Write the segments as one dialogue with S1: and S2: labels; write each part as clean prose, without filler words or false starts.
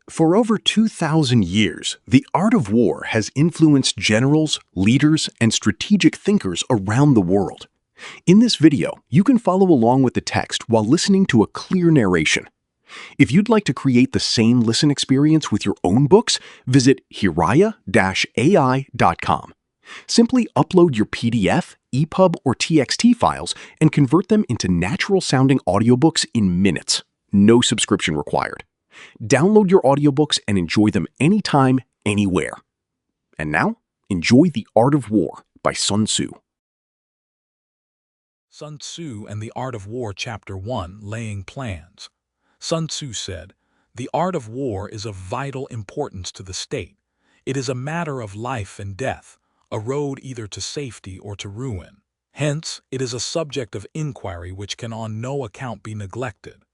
S1: For over 2,000 years, the art of war has influenced generals, leaders, and strategic thinkers around the world. In this video, you can follow along with the text while listening to a clear narration. If you'd like to create the same listen experience with your own books, visit hiraya-ai.com. Simply upload your PDF, EPUB, or TXT files and convert them into natural-sounding audiobooks in minutes. No subscription required. Download your audiobooks and enjoy them anytime, anywhere. And now, enjoy The Art of War by Sun Tzu.
S2: Sun Tzu and the Art of War, Chapter 1, Laying Plans. Sun Tzu said, "The art of war is of vital importance to the state. It is a matter of life and death, a road either to safety or to ruin. Hence, it is a subject of inquiry which can on no account be neglected."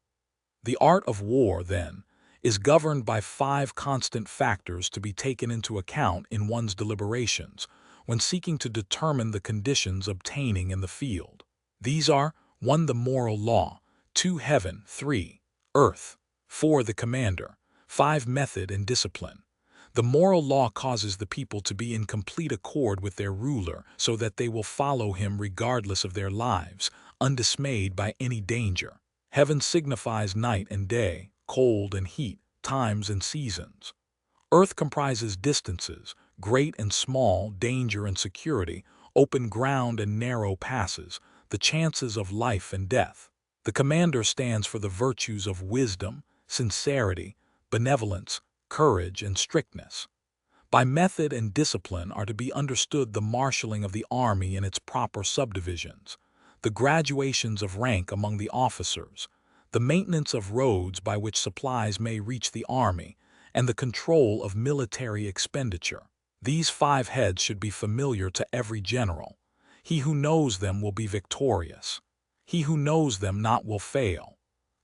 S2: The art of war, then, is governed by 5 constant factors to be taken into account in one's deliberations when seeking to determine the conditions obtaining in the field. These are 1. The moral law, 2. Heaven, 3. Earth, 4. The commander, 5. Method and discipline. The moral law causes the people to be in complete accord with their ruler so that they will follow him regardless of their lives, undismayed by any danger. Heaven signifies night and day, cold and heat, times and seasons. Earth comprises distances, great and small, danger and security, open ground and narrow passes, the chances of life and death. The commander stands for the virtues of wisdom, sincerity, benevolence, courage, and strictness. By method and discipline are to be understood the marshalling of the army in its proper subdivisions, the graduations of rank among the officers, the maintenance of roads by which supplies may reach the army, and the control of military expenditure. These 5 heads should be familiar to every general. He who knows them will be victorious. He who knows them not will fail.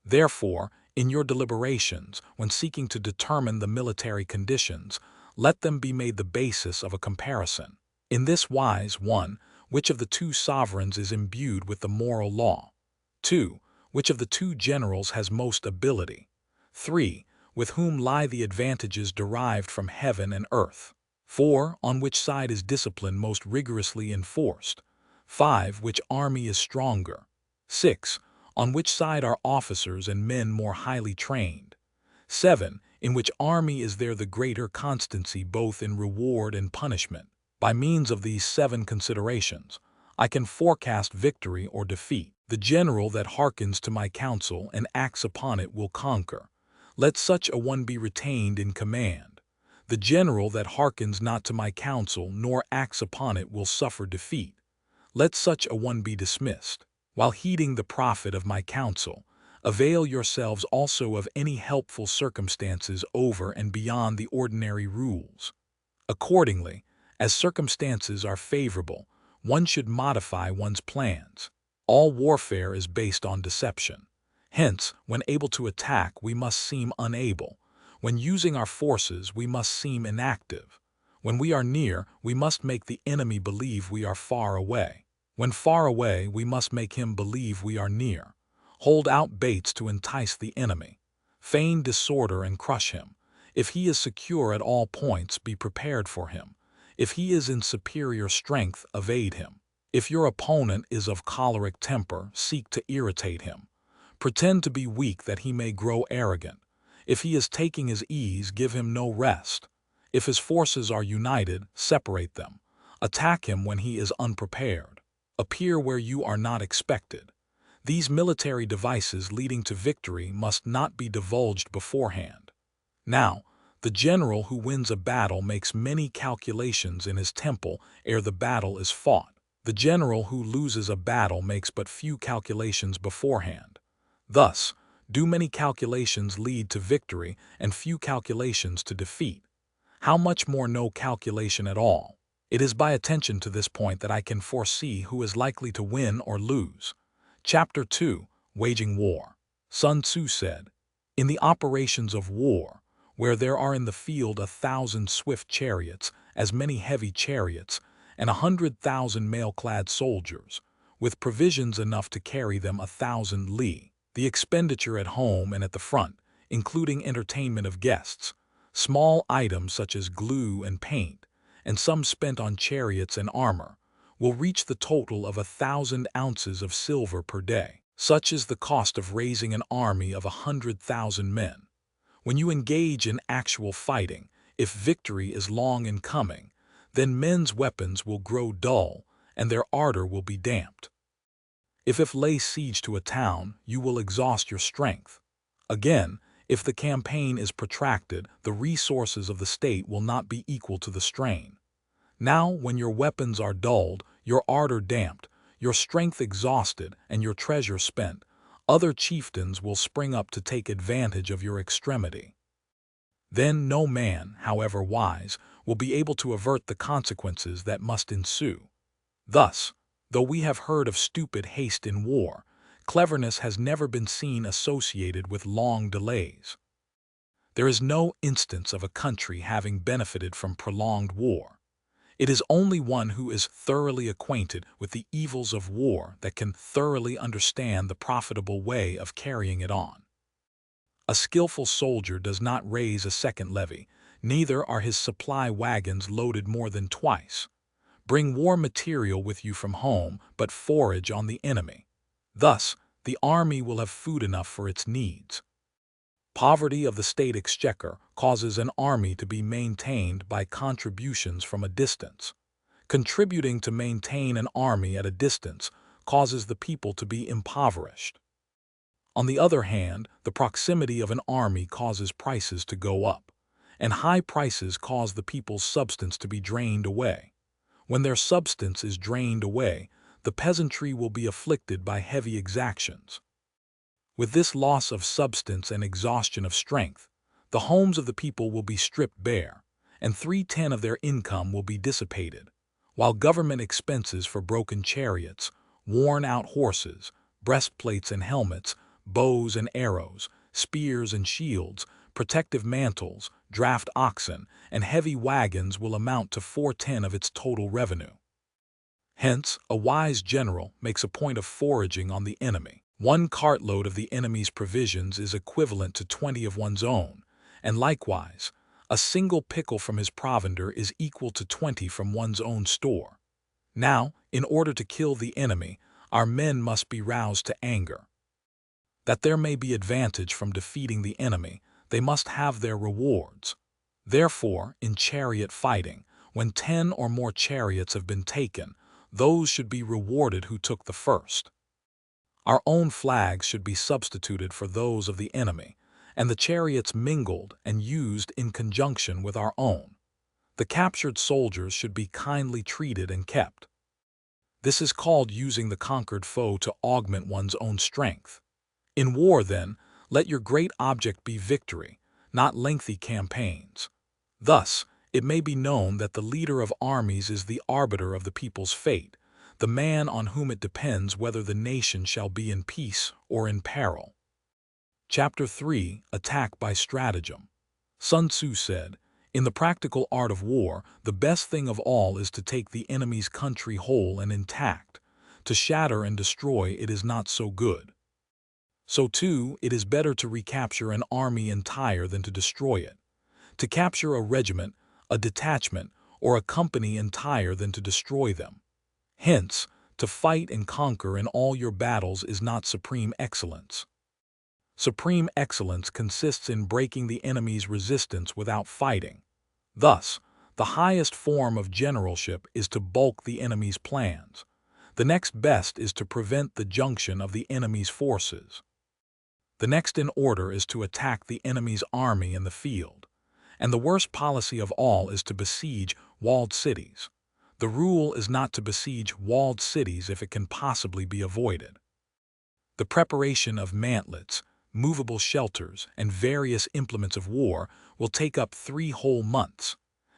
S2: Therefore, in your deliberations, when seeking to determine the military conditions, let them be made the basis of a comparison. In this wise, 1. Which of the 2 sovereigns is imbued with the moral law? 2. Which of the 2 generals has most ability? 3. With whom lie the advantages derived from heaven and earth? 4. On which side is discipline most rigorously enforced? 5. Which army is stronger? 6. On which side are officers and men more highly trained? 7. In which army is there the greater constancy both in reward and punishment? By means of these 7 considerations, I can forecast victory or defeat. The general that hearkens to my counsel and acts upon it will conquer. Let such a one be retained in command. The general that hearkens not to my counsel nor acts upon it will suffer defeat. Let such a one be dismissed. While heeding the profit of my counsel, avail yourselves also of any helpful circumstances over and beyond the ordinary rules. Accordingly, as circumstances are favorable, one should modify one's plans. All warfare is based on deception. Hence, when able to attack, we must seem unable. When using our forces, we must seem inactive. When we are near, we must make the enemy believe we are far away. When far away, we must make him believe we are near. Hold out baits to entice the enemy. Feign disorder and crush him. If he is secure at all points, be prepared for him. If he is in superior strength, evade him. If your opponent is of choleric temper, seek to irritate him. Pretend to be weak that he may grow arrogant. If he is taking his ease, give him no rest. If his forces are united, separate them. Attack him when he is unprepared. Appear where you are not expected. These military devices leading to victory must not be divulged beforehand. Now, the general who wins a battle makes many calculations in his temple ere the battle is fought. The general who loses a battle makes but few calculations beforehand. Thus, do many calculations lead to victory and few calculations to defeat? How much more no calculation at all? It is by attention to this point that I can foresee who is likely to win or lose. Chapter 2, Waging War. Sun Tzu said, "In the operations of war, where there are in the field 1,000 swift chariots, as many heavy chariots, and 100,000 mail-clad soldiers, with provisions enough to carry them 1,000 li, the expenditure at home and at the front, including entertainment of guests, Small items such as glue and paint, and some spent on chariots and armor, will reach the total of 1,000 ounces of silver per day. Such is the cost of raising an army of 100,000 men. When you engage in actual fighting, if victory is long in coming, then men's weapons will grow dull and their ardor will be damped. If lay siege to a town, you will exhaust your strength. Again, if the campaign is protracted, the resources of the state will not be equal to the strain. Now, when your weapons are dulled, your ardor damped, your strength exhausted, and your treasure spent, other chieftains will spring up to take advantage of your extremity. Then no man, however wise, will be able to avert the consequences that must ensue. Thus, though we have heard of stupid haste in war, cleverness has never been seen associated with long delays. There is no instance of a country having benefited from prolonged war. It is only one who is thoroughly acquainted with the evils of war that can thoroughly understand the profitable way of carrying it on. A skillful soldier does not raise a second levy, neither are his supply wagons loaded more than twice. Bring war material with you from home, but forage on the enemy. Thus, the army will have food enough for its needs. Poverty of the state exchequer causes an army to be maintained by contributions from a distance. Contributing to maintain an army at a distance causes the people to be impoverished. On the other hand, the proximity of an army causes prices to go up, and high prices cause the people's substance to be drained away. When their substance is drained away, the peasantry will be afflicted by heavy exactions. With this loss of substance and exhaustion of strength, the homes of the people will be stripped bare, and 3/10 of their income will be dissipated, while government expenses for broken chariots, worn-out horses, breastplates and helmets, bows and arrows, spears and shields, protective mantles, draft oxen, and heavy wagons will amount to 4/10 of its total revenue. Hence, a wise general makes a point of foraging on the enemy. 1 cartload of the enemy's provisions is equivalent to 20 of one's own, and likewise, a single pickle from his provender is equal to 20 from one's own store. Now, in order to kill the enemy, our men must be roused to anger. That there may be advantage from defeating the enemy, they must have their rewards. Therefore, in chariot fighting, when 10 or more chariots have been taken, those should be rewarded who took the first. Our own flags should be substituted for those of the enemy, and the chariots mingled and used in conjunction with our own. The captured soldiers should be kindly treated and kept. This is called using the conquered foe to augment one's own strength. In war, then, let your great object be victory, not lengthy campaigns. Thus, it may be known that the leader of armies is the arbiter of the people's fate, the man on whom it depends whether the nation shall be in peace or in peril. Chapter 3: Attack by Stratagem. Sun Tzu said, "In the practical art of war, the best thing of all is to take the enemy's country whole and intact. To shatter and destroy it is not so good. So too, it is better to recapture an army entire than to destroy it. To capture a regiment, a detachment, or a company entire than to destroy them. Hence, to fight and conquer in all your battles is not supreme excellence. Supreme excellence consists in breaking the enemy's resistance without fighting. Thus, the highest form of generalship is to bulk the enemy's plans. The next best is to prevent the junction of the enemy's forces. The next in order is to attack the enemy's army in the field. And the worst policy of all is to besiege walled cities. The rule is not to besiege walled cities if it can possibly be avoided. The preparation of mantlets, movable shelters, and various implements of war will take up 3 whole months,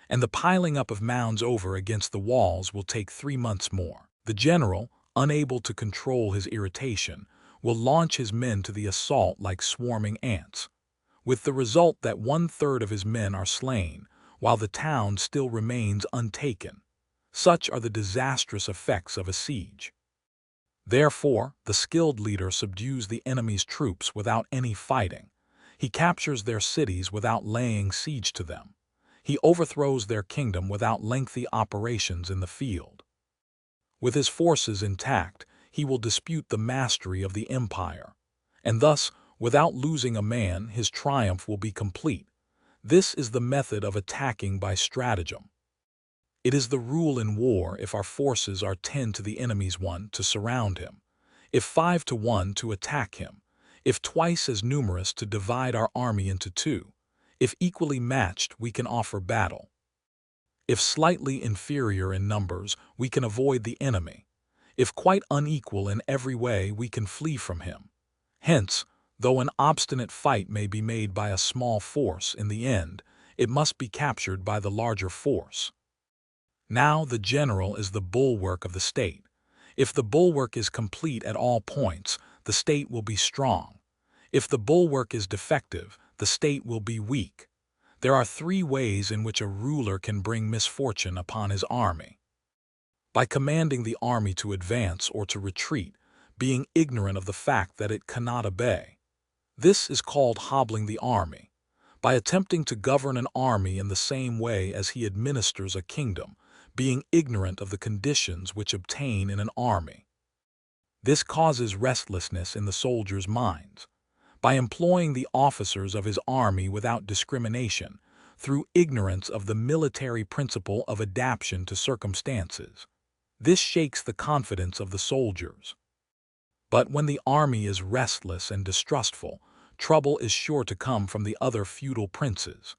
S2: and the piling up of mounds over against the walls will take 3 months more. The general, unable to control his irritation, will launch his men to the assault like swarming ants, with the result that 1/3 of his men are slain, while the town still remains untaken. Such are the disastrous effects of a siege. Therefore, the skilled leader subdues the enemy's troops without any fighting. He captures their cities without laying siege to them. He overthrows their kingdom without lengthy operations in the field. With his forces intact, he will dispute the mastery of the empire. And thus, without losing a man, his triumph will be complete. This is the method of attacking by stratagem. It is the rule in war if our forces are 10 to the enemy's 1 to surround him, if 5 to 1 to attack him, if twice as numerous to divide our army into 2. If equally matched, we can offer battle. If slightly inferior in numbers, we can avoid the enemy. If quite unequal in every way, we can flee from him. Hence, though an obstinate fight may be made by a small force, in the end, it must be captured by the larger force. Now the general is the bulwark of the state. If the bulwark is complete at all points, the state will be strong. If the bulwark is defective, the state will be weak. There are 3 ways in which a ruler can bring misfortune upon his army. By commanding the army to advance or to retreat, being ignorant of the fact that it cannot obey. This is called hobbling the army. By attempting to govern an army in the same way as he administers a kingdom, being ignorant of the conditions which obtain in an army. This causes restlessness in the soldiers' minds. By employing the officers of his army without discrimination, through ignorance of the military principle of adaptation to circumstances. This shakes the confidence of the soldiers. But when the army is restless and distrustful, trouble is sure to come from the other feudal princes.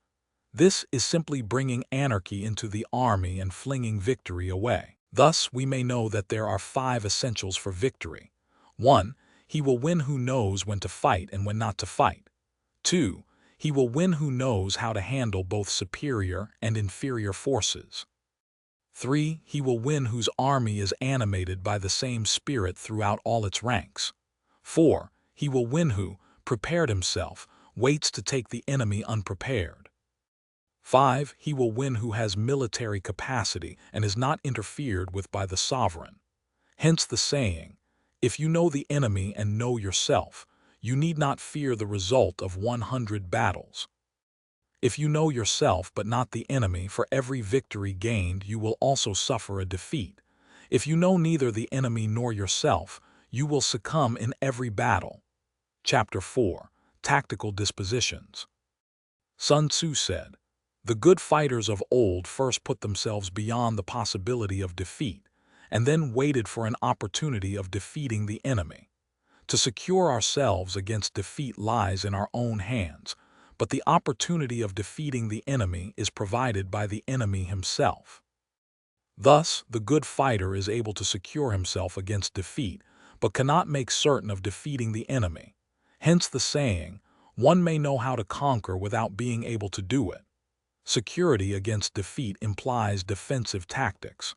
S2: This is simply bringing anarchy into the army and flinging victory away. Thus, we may know that there are 5 essentials for victory. 1. He will win who knows when to fight and when not to fight. 2. He will win who knows how to handle both superior and inferior forces. 3. He will win whose army is animated by the same spirit throughout all its ranks. 4. He will win who, prepared himself, waits to take the enemy unprepared. 5. He will win who has military capacity and is not interfered with by the sovereign. Hence the saying, if you know the enemy and know yourself, you need not fear the result of 100 battles. If you know yourself but not the enemy, for every victory gained you will also suffer a defeat. If you know neither the enemy nor yourself, you will succumb in every battle. Chapter 4. Tactical Dispositions. Sun Tzu said, "The good fighters of old first put themselves beyond the possibility of defeat, and then waited for an opportunity of defeating the enemy. To secure ourselves against defeat lies in our own hands, but the opportunity of defeating the enemy is provided by the enemy himself." Thus, the good fighter is able to secure himself against defeat, but cannot make certain of defeating the enemy. Hence the saying, one may know how to conquer without being able to do it. Security against defeat implies defensive tactics.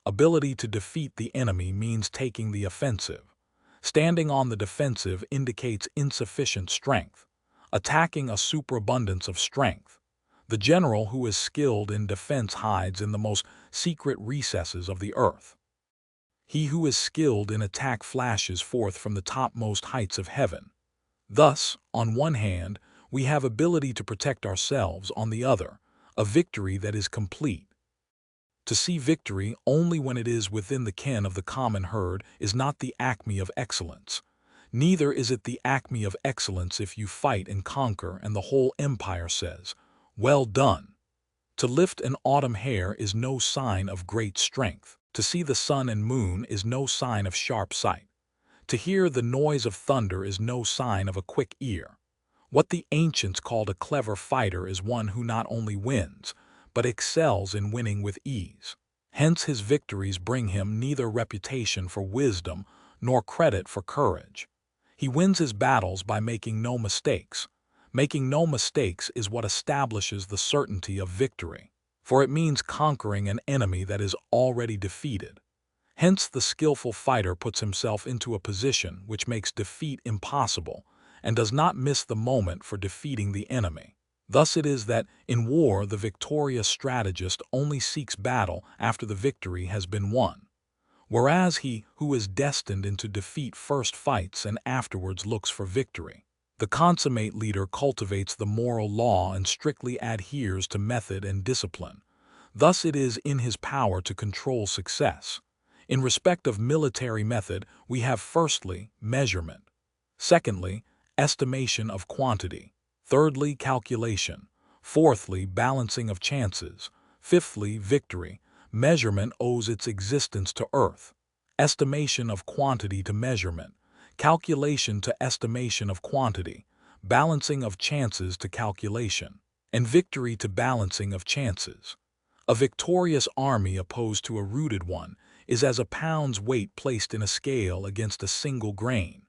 S2: Ability to defeat the enemy means taking the offensive. Standing on the defensive indicates insufficient strength. Attacking a superabundance of strength. The general who is skilled in defense hides in the most secret recesses of the earth. He who is skilled in attack flashes forth from the topmost heights of heaven. Thus, on one hand, we have ability to protect ourselves, on the other, a victory that is complete. To see victory only when it is within the ken of the common herd is not the acme of excellence. Neither is it the acme of excellence if you fight and conquer and the whole empire says, "Well done." To lift an autumn hair is no sign of great strength. To see the sun and moon is no sign of sharp sight. To hear the noise of thunder is no sign of a quick ear. What the ancients called a clever fighter is one who not only wins, but excels in winning with ease. Hence his victories bring him neither reputation for wisdom nor credit for courage. He wins his battles by making no mistakes. Making no mistakes is what establishes the certainty of victory, for it means conquering an enemy that is already defeated. Hence the skillful fighter puts himself into a position which makes defeat impossible and does not miss the moment for defeating the enemy. Thus it is that, in war, the victorious strategist only seeks battle after the victory has been won, whereas he who is destined into defeat first fights and afterwards looks for victory. The consummate leader cultivates the moral law and strictly adheres to method and discipline. Thus it is in his power to control success. In respect of military method, we have firstly, measurement. Secondly, estimation of quantity. Thirdly, calculation. Fourthly, balancing of chances. Fifthly, victory. Measurement owes its existence to earth. Estimation of quantity to measurement. Calculation to estimation of quantity. Balancing of chances to calculation. And victory to balancing of chances. A victorious army opposed to a routed one is as a pound's weight placed in a scale against a single grain.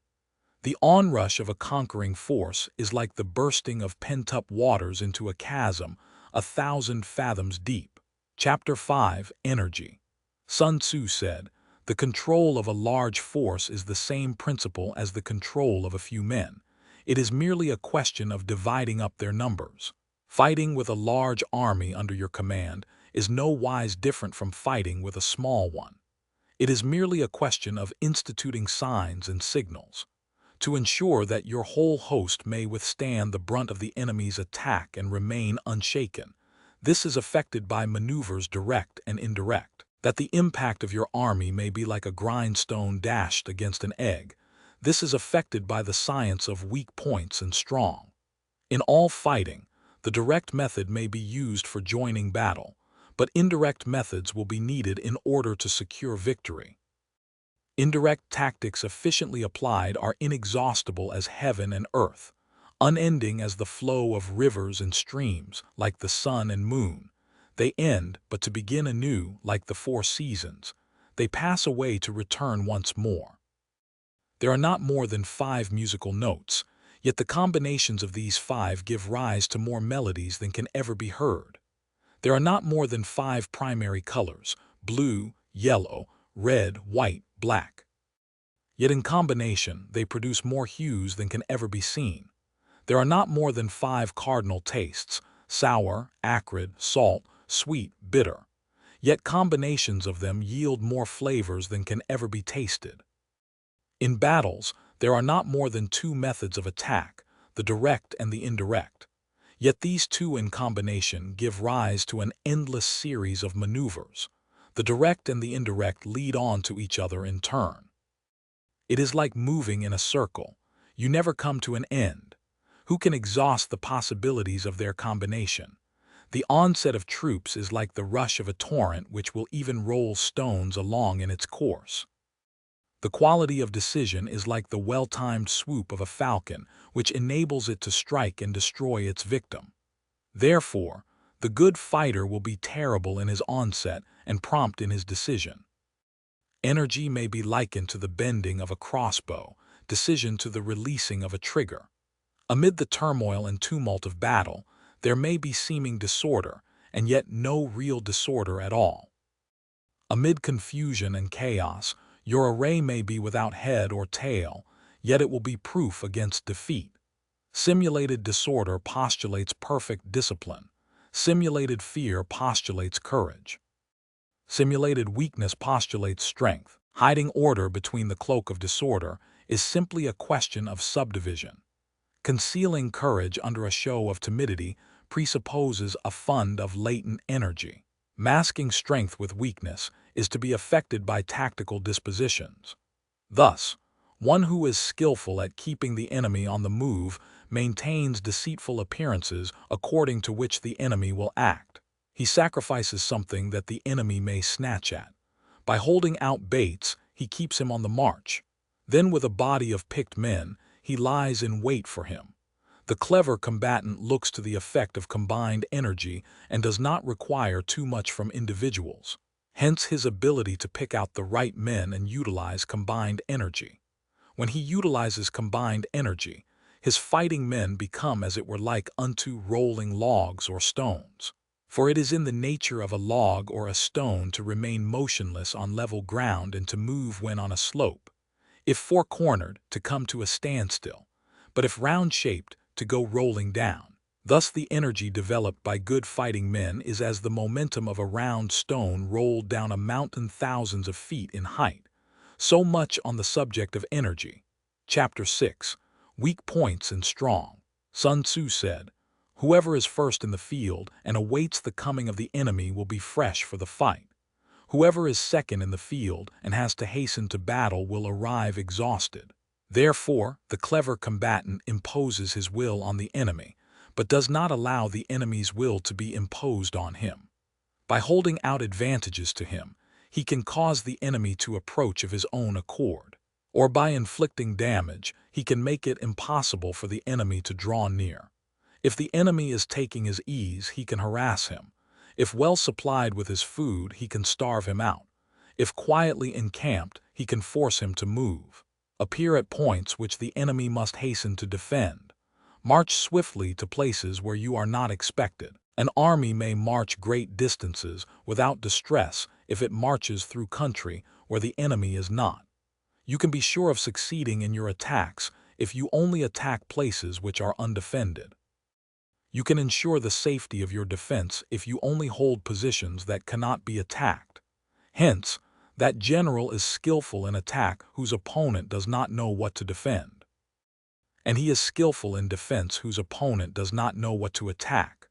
S2: The onrush of a conquering force is like the bursting of pent-up waters into a chasm 1,000 fathoms deep. Chapter 5, Energy. Sun Tzu said, "The control of a large force is the same principle as the control of a few men. It is merely a question of dividing up their numbers. Fighting with a large army under your command is no wise different from fighting with a small one. It is merely a question of instituting signs and signals. To ensure that your whole host may withstand the brunt of the enemy's attack and remain unshaken. This is effected by maneuvers direct and indirect. That the impact of your army may be like a grindstone dashed against an egg. This is effected by the science of weak points and strong. In all fighting, the direct method may be used for joining battle, but indirect methods will be needed in order to secure victory. Indirect tactics efficiently applied are inexhaustible as heaven and earth, unending as the flow of rivers and streams, like the sun and moon. They end, but to begin anew, like the four seasons. They pass away to return once more. There are not more than 5 musical notes, yet the combinations of these 5 give rise to more melodies than can ever be heard. There are not more than 5 primary colors: blue, yellow, red, white, black. Yet in combination, they produce more hues than can ever be seen. There are not more than 5 cardinal tastes: sour, acrid, salt, sweet, bitter. Yet combinations of them yield more flavors than can ever be tasted. In battles, there are not more than 2 methods of attack, the direct and the indirect. Yet these 2 in combination give rise to an endless series of maneuvers. The direct and the indirect lead on to each other in turn. It is like moving in a circle. You never come to an end. Who can exhaust the possibilities of their combination? The onset of troops is like the rush of a torrent which will even roll stones along in its course. The quality of decision is like the well-timed swoop of a falcon, which enables it to strike and destroy its victim. Therefore, the good fighter will be terrible in his onset and prompt in his decision. Energy may be likened to the bending of a crossbow, decision to the releasing of a trigger. Amid the turmoil and tumult of battle, there may be seeming disorder, and yet no real disorder at all. Amid confusion and chaos, your array may be without head or tail, yet it will be proof against defeat. Simulated disorder postulates perfect discipline. Simulated fear postulates courage. Simulated weakness postulates strength. Hiding order between the cloak of disorder is simply a question of subdivision. Concealing courage under a show of timidity presupposes a fund of latent energy. Masking strength with weakness is to be effected by tactical dispositions. Thus, one who is skillful at keeping the enemy on the move maintains deceitful appearances according to which the enemy will act. He sacrifices something that the enemy may snatch at. By holding out baits, he keeps him on the march. Then with a body of picked men, he lies in wait for him. The clever combatant looks to the effect of combined energy and does not require too much from individuals. Hence his ability to pick out the right men and utilize combined energy. When he utilizes combined energy, his fighting men become as it were like unto rolling logs or stones. For it is in the nature of a log or a stone to remain motionless on level ground and to move when on a slope. If four-cornered, to come to a standstill, but if round-shaped, to go rolling down. Thus the energy developed by good fighting men is as the momentum of a round stone rolled down a mountain thousands of feet in height. So much on the subject of energy. Chapter 6. Weak points and strong. Sun Tzu said, "Whoever is first in the field and awaits the coming of the enemy will be fresh for the fight. Whoever is second in the field and has to hasten to battle will arrive exhausted." Therefore, the clever combatant imposes his will on the enemy, but does not allow the enemy's will to be imposed on him. By holding out advantages to him, he can cause the enemy to approach of his own accord. Or by inflicting damage, he can make it impossible for the enemy to draw near. If the enemy is taking his ease, he can harass him. If well supplied with his food, he can starve him out. If quietly encamped, he can force him to move. Appear at points which the enemy must hasten to defend. March swiftly to places where you are not expected. An army may march great distances without distress if it marches through country where the enemy is not. You can be sure of succeeding in your attacks if you only attack places which are undefended. You can ensure the safety of your defense if you only hold positions that cannot be attacked. Hence, that general is skillful in attack whose opponent does not know what to defend. And he is skillful in defense whose opponent does not know what to attack.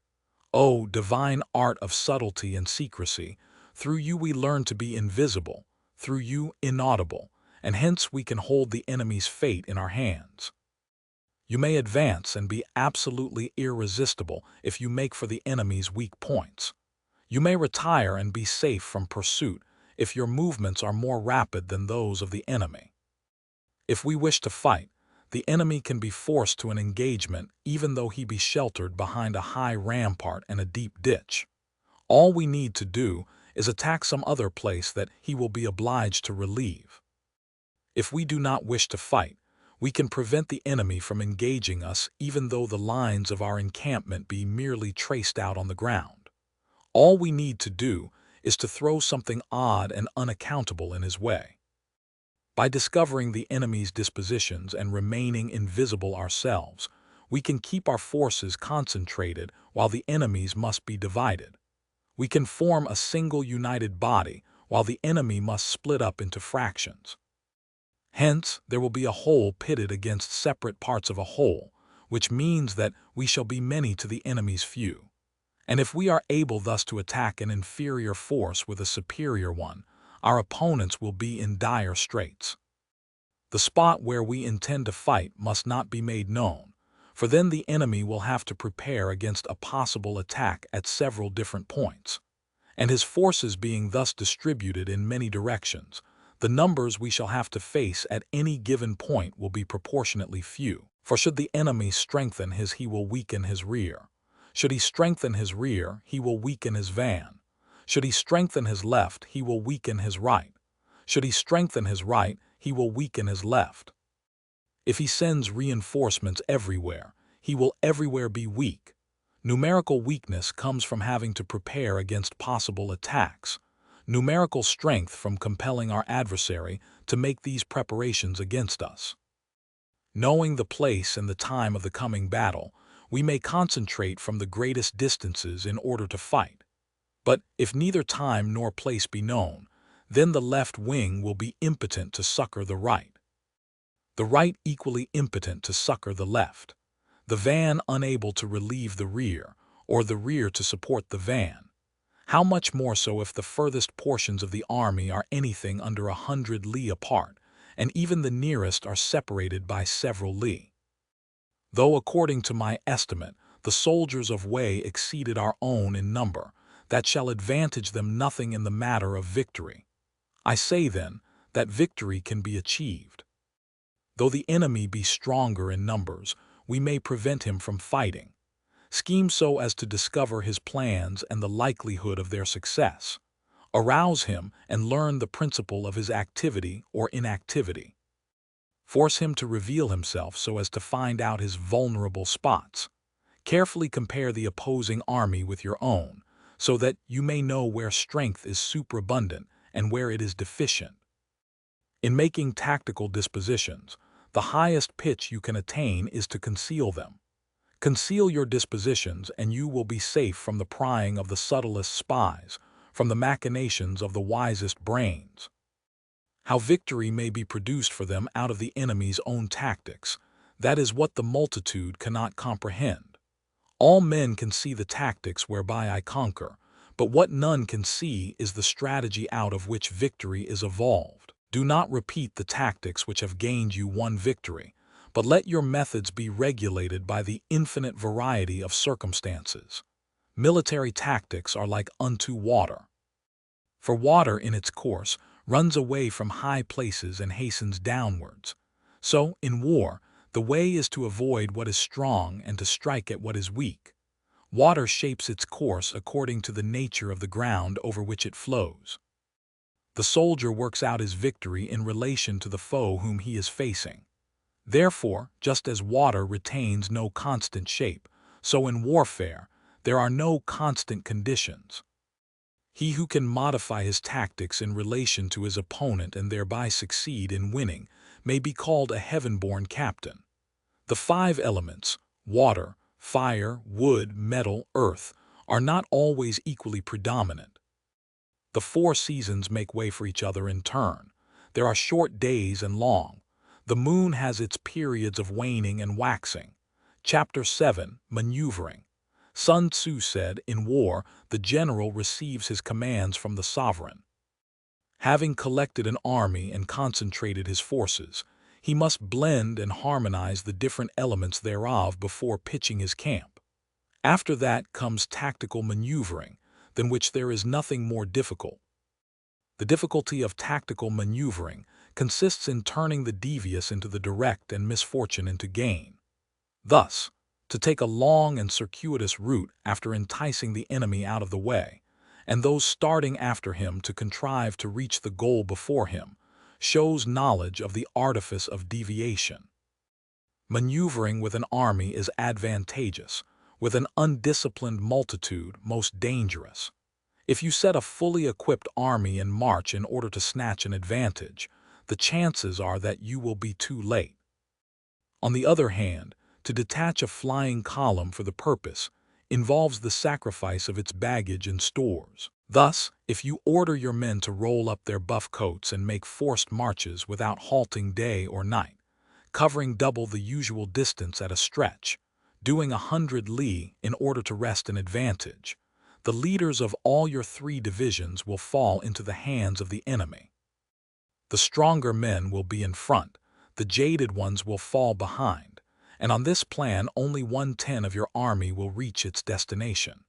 S2: O divine art of subtlety and secrecy, through you we learn to be invisible, through you inaudible, and hence we can hold the enemy's fate in our hands. You may advance and be absolutely irresistible if you make for the enemy's weak points. You may retire and be safe from pursuit if your movements are more rapid than those of the enemy. If we wish to fight, the enemy can be forced to an engagement even though he be sheltered behind a high rampart and a deep ditch. All we need to do is attack some other place that he will be obliged to relieve. If we do not wish to fight, we can prevent the enemy from engaging us even though the lines of our encampment be merely traced out on the ground. All we need to do is to throw something odd and unaccountable in his way. By discovering the enemy's dispositions and remaining invisible ourselves, we can keep our forces concentrated while the enemy's must be divided. We can form a single united body while the enemy must split up into fractions. Hence, there will be a whole pitted against separate parts of a whole, which means that we shall be many to the enemy's few. And if we are able thus to attack an inferior force with a superior one, our opponents will be in dire straits. The spot where we intend to fight must not be made known, for then the enemy will have to prepare against a possible attack at several different points. And his forces being thus distributed in many directions, the numbers we shall have to face at any given point will be proportionately few. For should the enemy strengthen his, he will weaken his rear. Should he strengthen his rear, he will weaken his van. Should he strengthen his left, he will weaken his right. Should he strengthen his right, he will weaken his left. If he sends reinforcements everywhere, he will everywhere be weak. Numerical weakness comes from having to prepare against possible attacks. Numerical strength from compelling our adversary to make these preparations against us. Knowing the place and the time of the coming battle, we may concentrate from the greatest distances in order to fight. But if neither time nor place be known, then the left wing will be impotent to succor the right. The right equally impotent to succor the left. The van unable to relieve the rear, or the rear to support the van. How much more so if the furthest portions of the army are anything under 100 li apart, and even the nearest are separated by several li. Though according to my estimate, the soldiers of Wei exceeded our own in number, that shall advantage them nothing in the matter of victory. I say then, that victory can be achieved. Though the enemy be stronger in numbers, we may prevent him from fighting. Scheme so as to discover his plans and the likelihood of their success. Arouse him and learn the principle of his activity or inactivity. Force him to reveal himself so as to find out his vulnerable spots. Carefully compare the opposing army with your own, so that you may know where strength is superabundant and where it is deficient. In making tactical dispositions, the highest pitch you can attain is to conceal them. Conceal your dispositions and you will be safe from the prying of the subtlest spies, from the machinations of the wisest brains. How victory may be produced for them out of the enemy's own tactics, That is what the multitude cannot comprehend. All men can see the tactics whereby I conquer, but what none can see is the strategy out of which victory is evolved. Do not repeat the tactics which have gained you one victory, but let your methods be regulated by the infinite variety of circumstances. Military tactics are like unto water. For water in its course runs away from high places and hastens downwards. So, in war, the way is to avoid what is strong and to strike at what is weak. Water shapes its course according to the nature of the ground over which it flows. The soldier works out his victory in relation to the foe whom he is facing. Therefore, just as water retains no constant shape, so in warfare there are no constant conditions. He who can modify his tactics in relation to his opponent and thereby succeed in winning may be called a heaven-born captain. The 5 elements, water, fire, wood, metal, earth, are not always equally predominant. The 4 seasons make way for each other in turn. There are short days and long. The moon has its periods of waning and waxing. Chapter 7, Manoeuvring. Sun Tzu said, in war, the general receives his commands from the sovereign. Having collected an army and concentrated his forces, he must blend and harmonize the different elements thereof before pitching his camp. After that comes tactical maneuvering, than which there is nothing more difficult. The difficulty of tactical maneuvering consists in turning the devious into the direct and misfortune into gain. Thus, to take a long and circuitous route after enticing the enemy out of the way, and those starting after him to contrive to reach the goal before him, shows knowledge of the artifice of deviation. Maneuvering with an army is advantageous, with an undisciplined multitude most dangerous. If you set a fully equipped army in march in order to snatch an advantage, the chances are that you will be too late. On the other hand, to detach a flying column for the purpose involves the sacrifice of its baggage and stores. Thus, if you order your men to roll up their buff coats and make forced marches without halting day or night, covering double the usual distance at a stretch, doing 100 li in order to wrest an advantage, the leaders of all your 3 divisions will fall into the hands of the enemy. The stronger men will be in front, the jaded ones will fall behind, and on this plan only 1/10 of your army will reach its destination.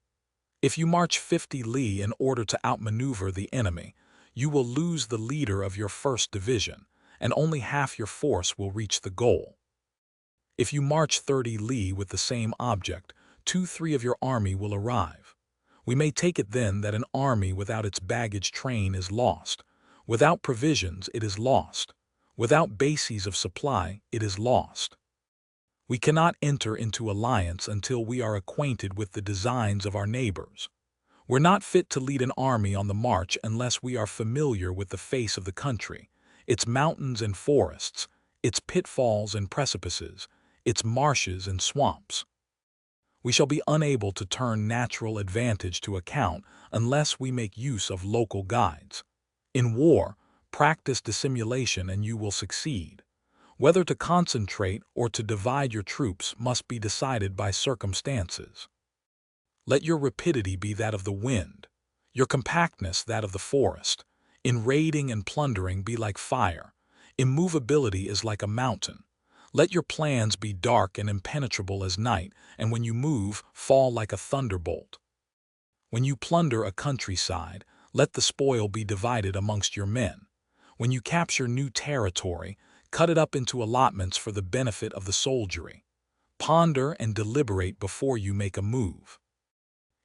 S2: If you march 50 li in order to outmaneuver the enemy, you will lose the leader of your 1st division, and only half your force will reach the goal. If you march 30 li with the same object, 2/3 of your army will arrive. We may take it then that an army without its baggage train is lost. Without provisions it is lost. Without bases of supply it is lost. We cannot enter into alliance until we are acquainted with the designs of our neighbors. We're not fit to lead an army on the march unless we are familiar with the face of the country, its mountains and forests, its pitfalls and precipices, its marshes and swamps. We shall be unable to turn natural advantage to account unless we make use of local guides. In war, practice dissimulation and you will succeed. Whether to concentrate or to divide your troops must be decided by circumstances. Let your rapidity be that of the wind, your compactness that of the forest. In raiding and plundering be like fire. Immovability is like a mountain. Let your plans be dark and impenetrable as night, and when you move, fall like a thunderbolt. When you plunder a countryside, let the spoil be divided amongst your men. When you capture new territory, cut it up into allotments for the benefit of the soldiery. Ponder and deliberate before you make a move.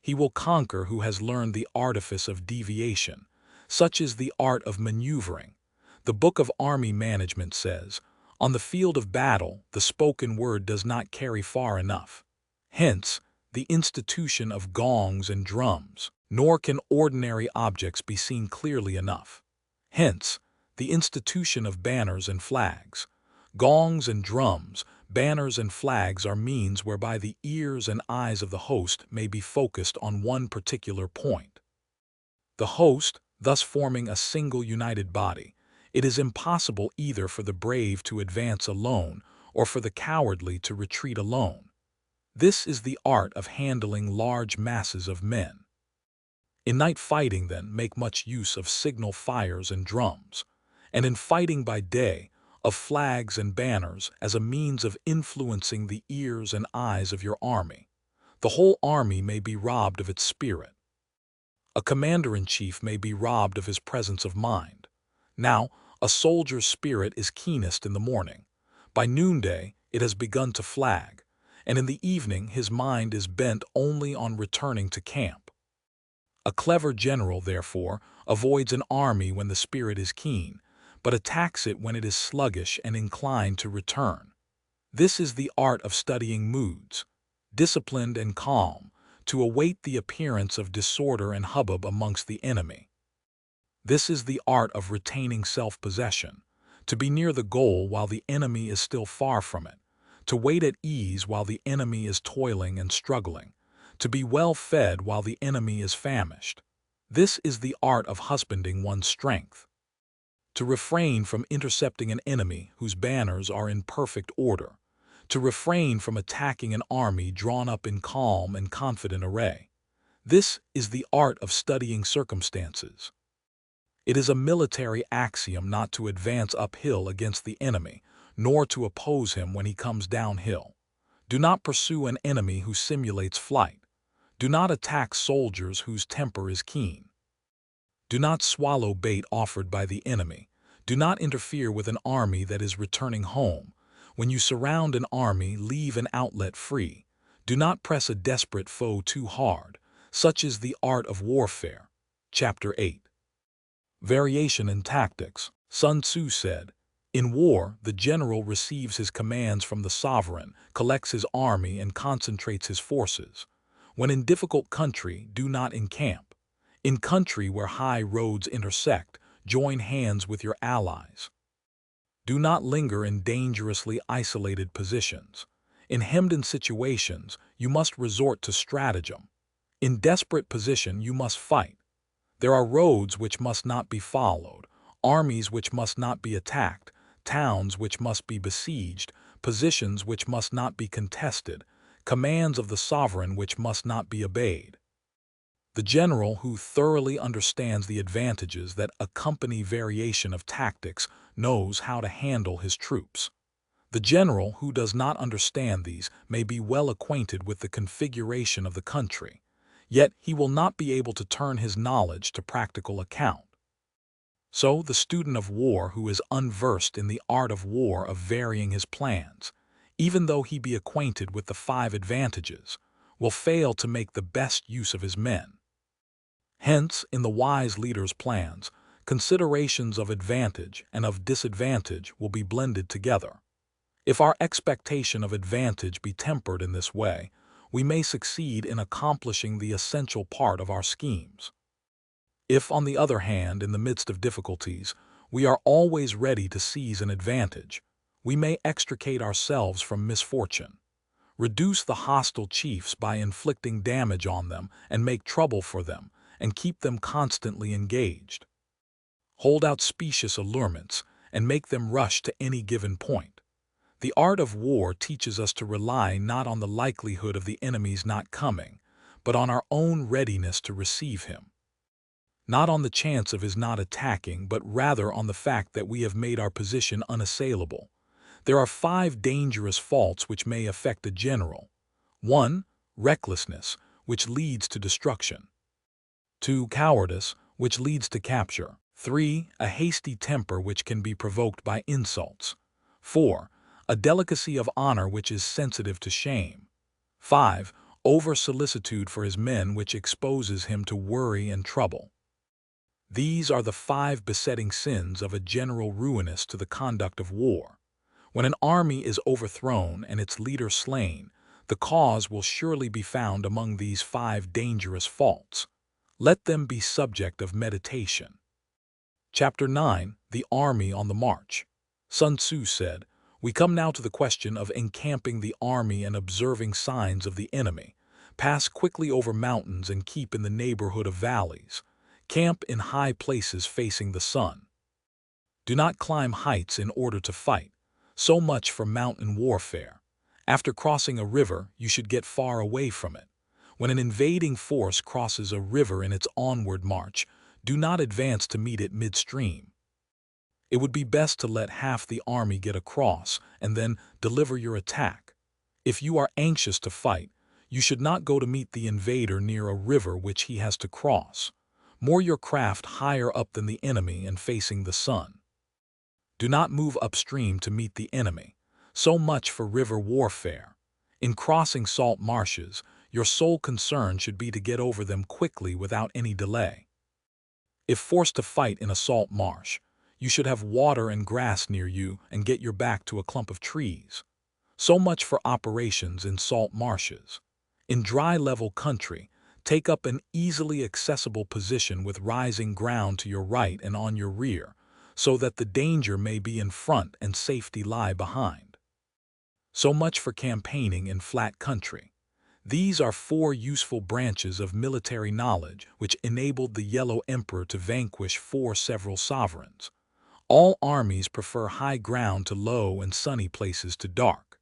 S2: He will conquer who has learned the artifice of deviation. Such is the art of maneuvering. The Book of Army Management says, on the field of battle, the spoken word does not carry far enough. Hence, the institution of gongs and drums, nor can ordinary objects be seen clearly enough. Hence, the institution of banners and flags. Gongs and drums, banners and flags are means whereby the ears and eyes of the host may be focused on one particular point. The host, thus forming a single united body, it is impossible either for the brave to advance alone or for the cowardly to retreat alone. This is the art of handling large masses of men. In night fighting, then, make much use of signal fires and drums, and in fighting by day, of flags and banners as a means of influencing the ears and eyes of your army. The whole army may be robbed of its spirit. A commander-in-chief may be robbed of his presence of mind. Now, a soldier's spirit is keenest in the morning. By noonday, it has begun to flag, and in the evening his mind is bent only on returning to camp. A clever general, therefore, avoids an army when the spirit is keen, but attacks it when it is sluggish and inclined to return. This is the art of studying moods, disciplined and calm, to await the appearance of disorder and hubbub amongst the enemy. This is the art of retaining self-possession, to be near the goal while the enemy is still far from it, to wait at ease while the enemy is toiling and struggling, to be well fed while the enemy is famished. This is the art of husbanding one's strength. To refrain from intercepting an enemy whose banners are in perfect order, to refrain from attacking an army drawn up in calm and confident array. This is the art of studying circumstances. It is a military axiom not to advance uphill against the enemy, nor to oppose him when he comes downhill. Do not pursue an enemy who simulates flight. Do not attack soldiers whose temper is keen. Do not swallow bait offered by the enemy. Do not interfere with an army that is returning home. When you surround an army, leave an outlet free. Do not press a desperate foe too hard. Such is the art of warfare. Chapter 8. Variation in tactics. Sun Tzu said, "In war, the general receives his commands from the sovereign, collects his army, and concentrates his forces. When in difficult country, do not encamp. In country where high roads intersect, join hands with your allies. Do not linger in dangerously isolated positions. In hemmed-in situations, you must resort to stratagem. In desperate position, you must fight. There are roads which must not be followed, armies which must not be attacked, towns which must be besieged, positions which must not be contested, commands of the sovereign which must not be obeyed." The general who thoroughly understands the advantages that accompany variation of tactics knows how to handle his troops. The general who does not understand these may be well acquainted with the configuration of the country, yet he will not be able to turn his knowledge to practical account. So the student of war who is unversed in the art of war of varying his plans, even though he be acquainted with the 5 advantages, will fail to make the best use of his men. Hence, in the wise leader's plans, considerations of advantage and of disadvantage will be blended together. If our expectation of advantage be tempered in this way, we may succeed in accomplishing the essential part of our schemes. If, on the other hand, in the midst of difficulties, we are always ready to seize an advantage, we may extricate ourselves from misfortune, reduce the hostile chiefs by inflicting damage on them and make trouble for them, and keep them constantly engaged. Hold out specious allurements and make them rush to any given point. The art of war teaches us to rely not on the likelihood of the enemy's not coming, but on our own readiness to receive him. Not on the chance of his not attacking, but rather on the fact that we have made our position unassailable. There are 5 dangerous faults which may affect a general. 1. Recklessness, which leads to destruction. 2. Cowardice, which leads to capture. 3. A hasty temper which can be provoked by insults. 4. A delicacy of honor which is sensitive to shame. 5. Over-solicitude for his men which exposes him to worry and trouble. These are the 5 besetting sins of a general ruinous to the conduct of war. When an army is overthrown and its leader slain, the cause will surely be found among these 5 dangerous faults. Let them be subject of meditation. Chapter 9. The Army on the March. Sun Tzu said, "We come now to the question of encamping the army and observing signs of the enemy. Pass quickly over mountains and keep in the neighborhood of valleys. Camp in high places facing the sun. Do not climb heights in order to fight. So much for mountain warfare. After crossing a river, you should get far away from it. When an invading force crosses a river in its onward march, do not advance to meet it midstream. It would be best to let half the army get across and then deliver your attack. If you are anxious to fight, you should not go to meet the invader near a river which he has to cross. Moor your craft higher up than the enemy and facing the sun. Do not move upstream to meet the enemy. So much for river warfare. In crossing salt marshes, your sole concern should be to get over them quickly without any delay. If forced to fight in a salt marsh, you should have water and grass near you and get your back to a clump of trees. So much for operations in salt marshes. In dry level country, take up an easily accessible position with rising ground to your right and on your rear, so that the danger may be in front and safety lie behind. So much for campaigning in flat country. These are 4 useful branches of military knowledge which enabled the Yellow Emperor to vanquish 4 several sovereigns. All armies prefer high ground to low and sunny places to dark.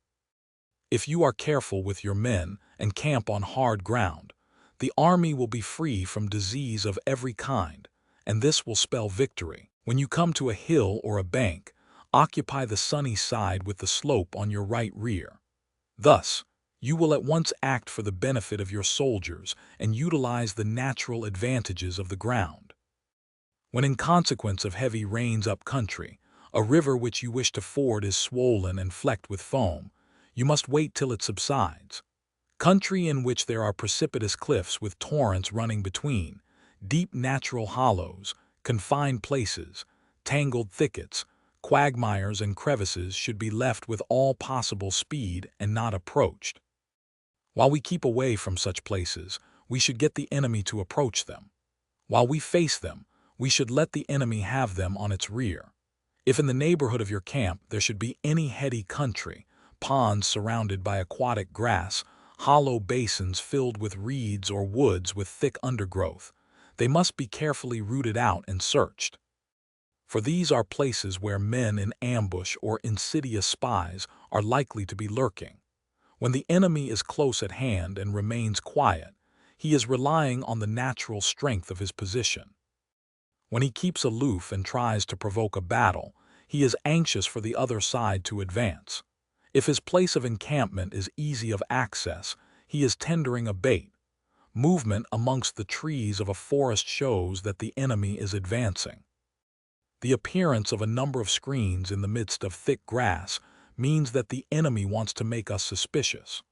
S2: If you are careful with your men and camp on hard ground, the army will be free from disease of every kind, and this will spell victory. When you come to a hill or a bank, occupy the sunny side with the slope on your right rear. Thus, you will at once act for the benefit of your soldiers and utilize the natural advantages of the ground. When in consequence of heavy rains up country, a river which you wish to ford is swollen and flecked with foam, you must wait till it subsides. Country in which there are precipitous cliffs with torrents running between, deep natural hollows, confined places, tangled thickets, quagmires and crevices should be left with all possible speed and not approached. While we keep away from such places, we should get the enemy to approach them. While we face them, we should let the enemy have them on its rear. If in the neighborhood of your camp there should be any heady country, ponds surrounded by aquatic grass, hollow basins filled with reeds or woods with thick undergrowth, they must be carefully rooted out and searched. For these are places where men in ambush or insidious spies are likely to be lurking. When the enemy is close at hand and remains quiet, he is relying on the natural strength of his position. When he keeps aloof and tries to provoke a battle, he is anxious for the other side to advance. If his place of encampment is easy of access, he is tendering a bait. Movement amongst the trees of a forest shows that the enemy is advancing. The appearance of a number of screens in the midst of thick grass means that the enemy wants to make us suspicious.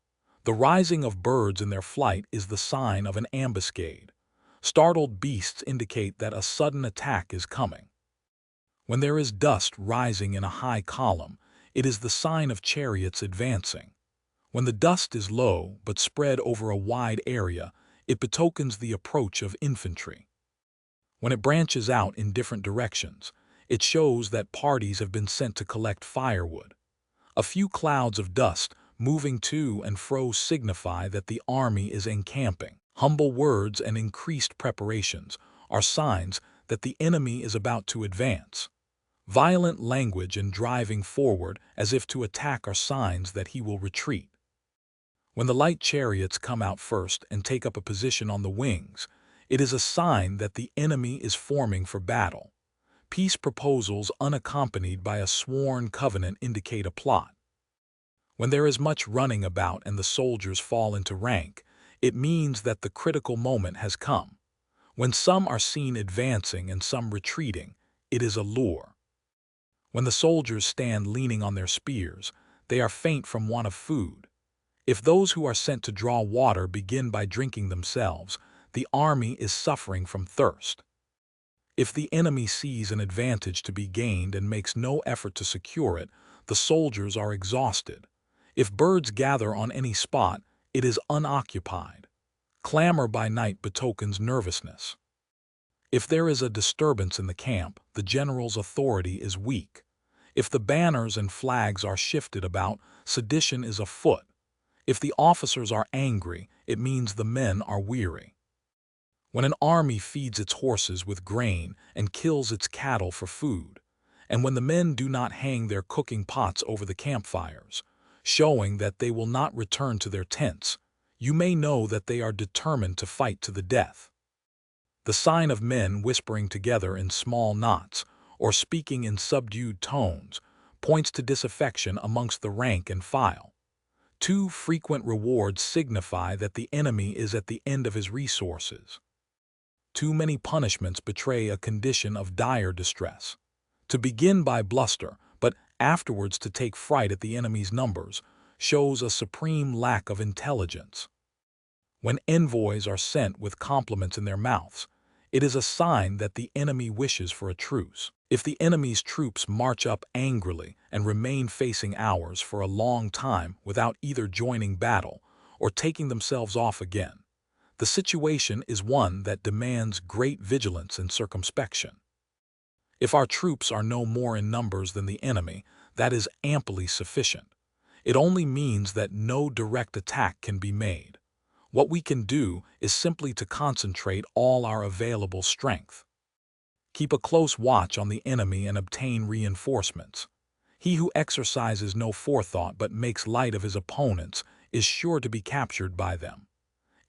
S2: The rising of birds in their flight is the sign of an ambuscade. Startled beasts indicate that a sudden attack is coming. When there is dust rising in a high column, it is the sign of chariots advancing. When the dust is low but spread over a wide area, it betokens the approach of infantry. When it branches out in different directions, it shows that parties have been sent to collect firewood. A few clouds of dust moving to and fro signify that the army is encamping. Humble words and increased preparations are signs that the enemy is about to advance. Violent language and driving forward as if to attack are signs that he will retreat. When the light chariots come out first and take up a position on the wings, it is a sign that the enemy is forming for battle. Peace proposals unaccompanied by a sworn covenant indicate a plot. When there is much running about and the soldiers fall into rank, it means that the critical moment has come. When some are seen advancing and some retreating, it is a lure. When the soldiers stand leaning on their spears, they are faint from want of food. If those who are sent to draw water begin by drinking themselves, the army is suffering from thirst. If the enemy sees an advantage to be gained and makes no effort to secure it, the soldiers are exhausted. If birds gather on any spot, it is unoccupied. Clamor by night betokens nervousness. If there is a disturbance in the camp, the general's authority is weak. If the banners and flags are shifted about, sedition is afoot. If the officers are angry, it means the men are weary. When an army feeds its horses with grain and kills its cattle for food, and when the men do not hang their cooking pots over the campfires, showing that they will not return to their tents, you may know that they are determined to fight to the death. The sign of men whispering together in small knots or speaking in subdued tones points to disaffection amongst the rank and file. Too frequent rewards signify that the enemy is at the end of his resources. Too many punishments betray a condition of dire distress. To begin by bluster, but afterwards to take fright at the enemy's numbers, shows a supreme lack of intelligence. When envoys are sent with compliments in their mouths, it is a sign that the enemy wishes for a truce. If the enemy's troops march up angrily and remain facing ours for a long time without either joining battle or taking themselves off again, the situation is one that demands great vigilance and circumspection. If our troops are no more in numbers than the enemy, that is amply sufficient. It only means that no direct attack can be made. What we can do is simply to concentrate all our available strength. Keep a close watch on the enemy and obtain reinforcements. He who exercises no forethought but makes light of his opponents is sure to be captured by them.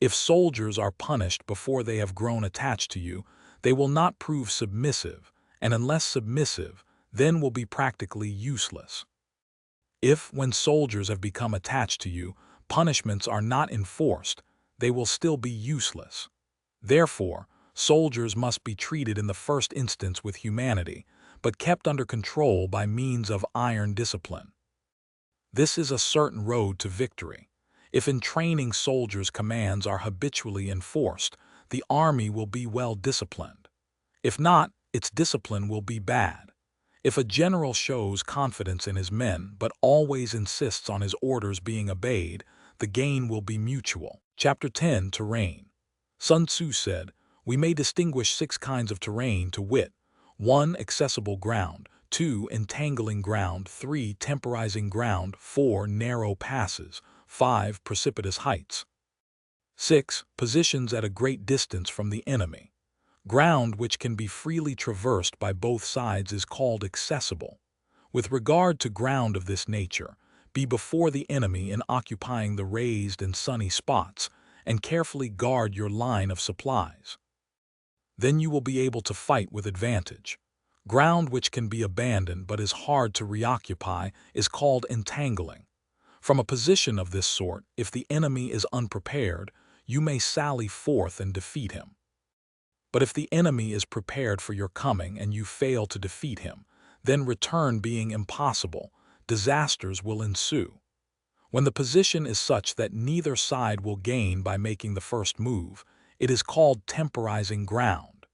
S2: If soldiers are punished before they have grown attached to you, they will not prove submissive, and unless submissive, then will be practically useless. If, when soldiers have become attached to you, punishments are not enforced, they will still be useless. Therefore, soldiers must be treated in the first instance with humanity, but kept under control by means of iron discipline. This is a certain road to victory. If in training soldiers commands are habitually enforced, the army will be well disciplined. If not, its discipline will be bad. If a general shows confidence in his men but always insists on his orders being obeyed, the gain will be mutual. Chapter 10, Terrain. Sun Tzu said, "We may distinguish 6 kinds of terrain, to wit, 1. Accessible ground, 2. Entangling ground, 3. Temporizing ground, 4. Narrow passes, 5. Precipitous heights. 6. Positions at a great distance from the enemy. Ground which can be freely traversed by both sides is called accessible. With regard to ground of this nature, be before the enemy in occupying the raised and sunny spots, and carefully guard your line of supplies. Then you will be able to fight with advantage. Ground which can be abandoned but is hard to reoccupy is called entangling. From a position of this sort, if the enemy is unprepared, you may sally forth and defeat him. But if the enemy is prepared for your coming and you fail to defeat him, then return being impossible, disasters will ensue. When the position is such that neither side will gain by making the first move, it is called temporizing ground.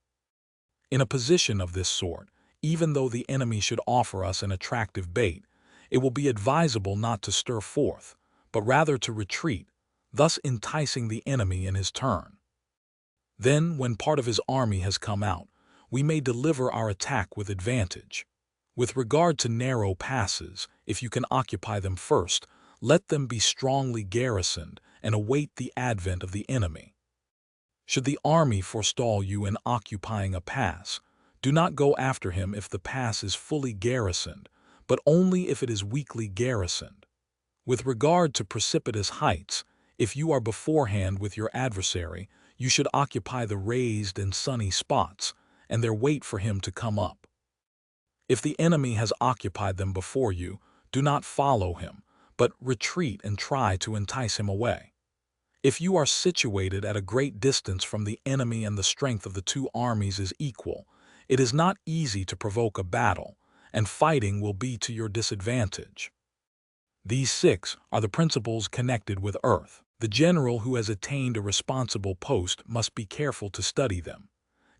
S2: In a position of this sort, even though the enemy should offer us an attractive bait, it will be advisable not to stir forth, but rather to retreat, thus enticing the enemy in his turn. Then, when part of his army has come out, we may deliver our attack with advantage. With regard to narrow passes, if you can occupy them first, let them be strongly garrisoned and await the advent of the enemy. Should the army forestall you in occupying a pass, do not go after him if the pass is fully garrisoned, but only if it is weakly garrisoned. With regard to precipitous heights, if you are beforehand with your adversary, you should occupy the raised and sunny spots, and there wait for him to come up. If the enemy has occupied them before you, do not follow him, but retreat and try to entice him away. If you are situated at a great distance from the enemy and the strength of the 2 armies is equal, it is not easy to provoke a battle, and fighting will be to your disadvantage. These 6 are the principles connected with earth. The general who has attained a responsible post must be careful to study them.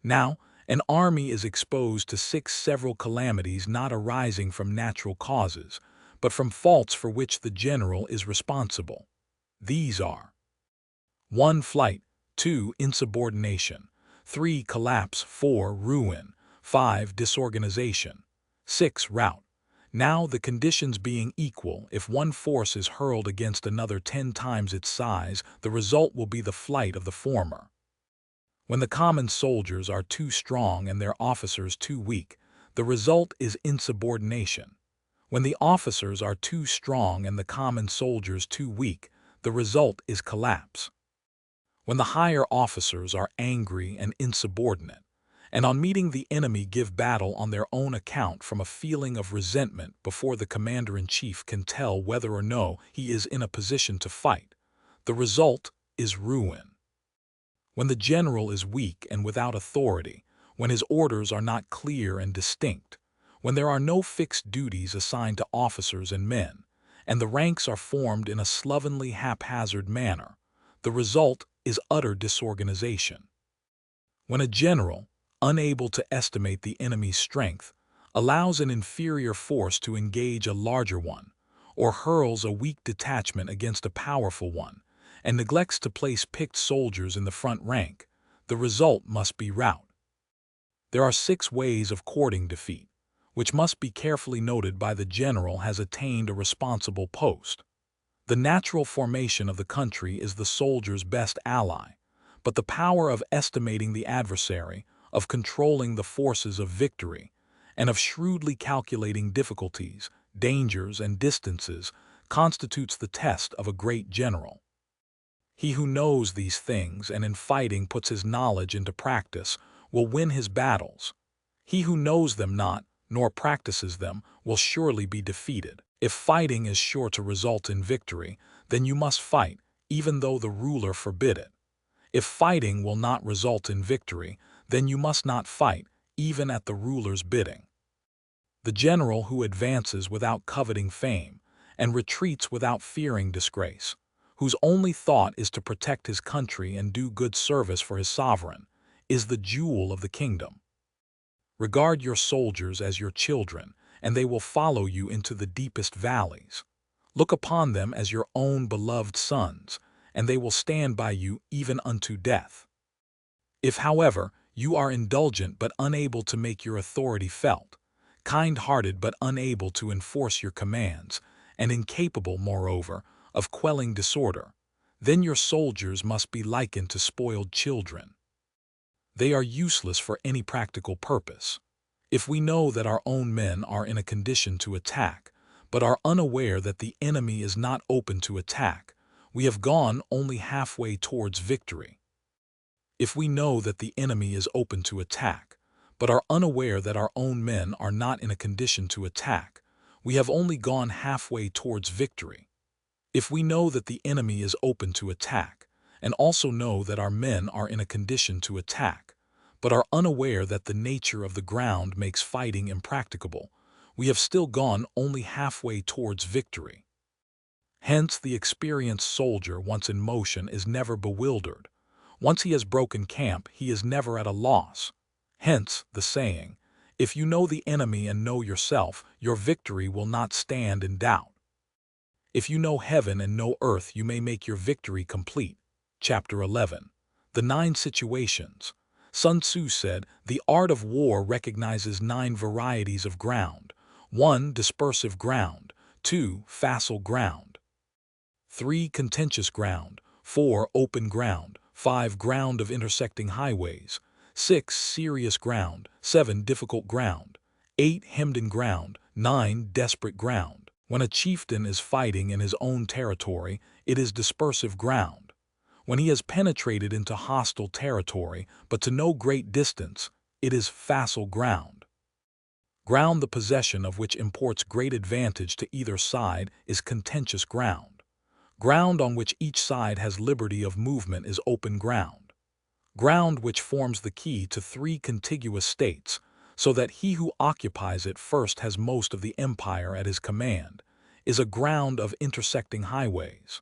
S2: Now, an army is exposed to 6 several calamities not arising from natural causes, but from faults for which the general is responsible. These are 1. Flight, 2. Insubordination, 3. Collapse, 4. Ruin, 5. Disorganization, 6. Rout. Now, the conditions being equal, if one force is hurled against another 10 times its size, the result will be the flight of the former. When the common soldiers are too strong and their officers too weak, The result is insubordination. When the officers are too strong and the common soldiers too weak, the result is collapse. When the higher officers are angry and insubordinate, and on meeting the enemy give battle on their own account from a feeling of resentment before the commander-in-chief can tell whether or no he is in a position to fight, the result is ruin. When the general is weak and without authority, when his orders are not clear and distinct, when there are no fixed duties assigned to officers and men, and the ranks are formed in a slovenly, haphazard manner, the result is utter disorganization. When a general, unable to estimate the enemy's strength, allows an inferior force to engage a larger one, or hurls a weak detachment against a powerful one, and neglects to place picked soldiers in the front rank, the result must be rout. There are 6 ways of courting defeat, which must be carefully noted by the general has attained a responsible post. The natural formation of the country is the soldier's best ally, but the power of estimating the adversary, of controlling the forces of victory, and of shrewdly calculating difficulties, dangers, and distances constitutes the test of a great general. He who knows these things and in fighting puts his knowledge into practice will win his battles. He who knows them not, nor practices them, will surely be defeated. If fighting is sure to result in victory, then you must fight, even though the ruler forbid it. If fighting will not result in victory, then you must not fight, even at the ruler's bidding. The general who advances without coveting fame, and retreats without fearing disgrace, whose only thought is to protect his country and do good service for his sovereign, is the jewel of the kingdom. Regard your soldiers as your children, and they will follow you into the deepest valleys. Look upon them as your own beloved sons, and they will stand by you even unto death. If, however, you are indulgent but unable to make your authority felt, kind-hearted but unable to enforce your commands, and incapable, moreover, of quelling disorder, then your soldiers must be likened to spoiled children. They are useless for any practical purpose. If we know that our own men are in a condition to attack, but are unaware that the enemy is not open to attack, we have gone only halfway towards victory. If we know that the enemy is open to attack, but are unaware that our own men are not in a condition to attack, we have only gone halfway towards victory. If we know that the enemy is open to attack, and also know that our men are in a condition to attack, but are unaware that the nature of the ground makes fighting impracticable, we have still gone only halfway towards victory. Hence, the experienced soldier once in motion is never bewildered. Once he has broken camp, he is never at a loss. Hence the saying, if you know the enemy and know yourself, your victory will not stand in doubt. If you know heaven and know earth, you may make your victory complete. Chapter 11. The 9 Situations. Sun Tzu said, the art of war recognizes 9 varieties of ground. 1. Dispersive ground. 2. Facile ground. 3. Contentious ground. 4. Open ground. 5. Ground of intersecting highways. 6. Serious ground. 7. Difficult ground. 8. Hemmed-in ground. 9. Desperate ground. When a chieftain is fighting in his own territory, it is dispersive ground. When he has penetrated into hostile territory, but to no great distance, it is facile ground. Ground the possession of which imports great advantage to either side is contentious ground. Ground on which each side has liberty of movement is open ground. Ground which forms the key to 3 contiguous states, so that he who occupies it first has most of the empire at his command, is a ground of intersecting highways.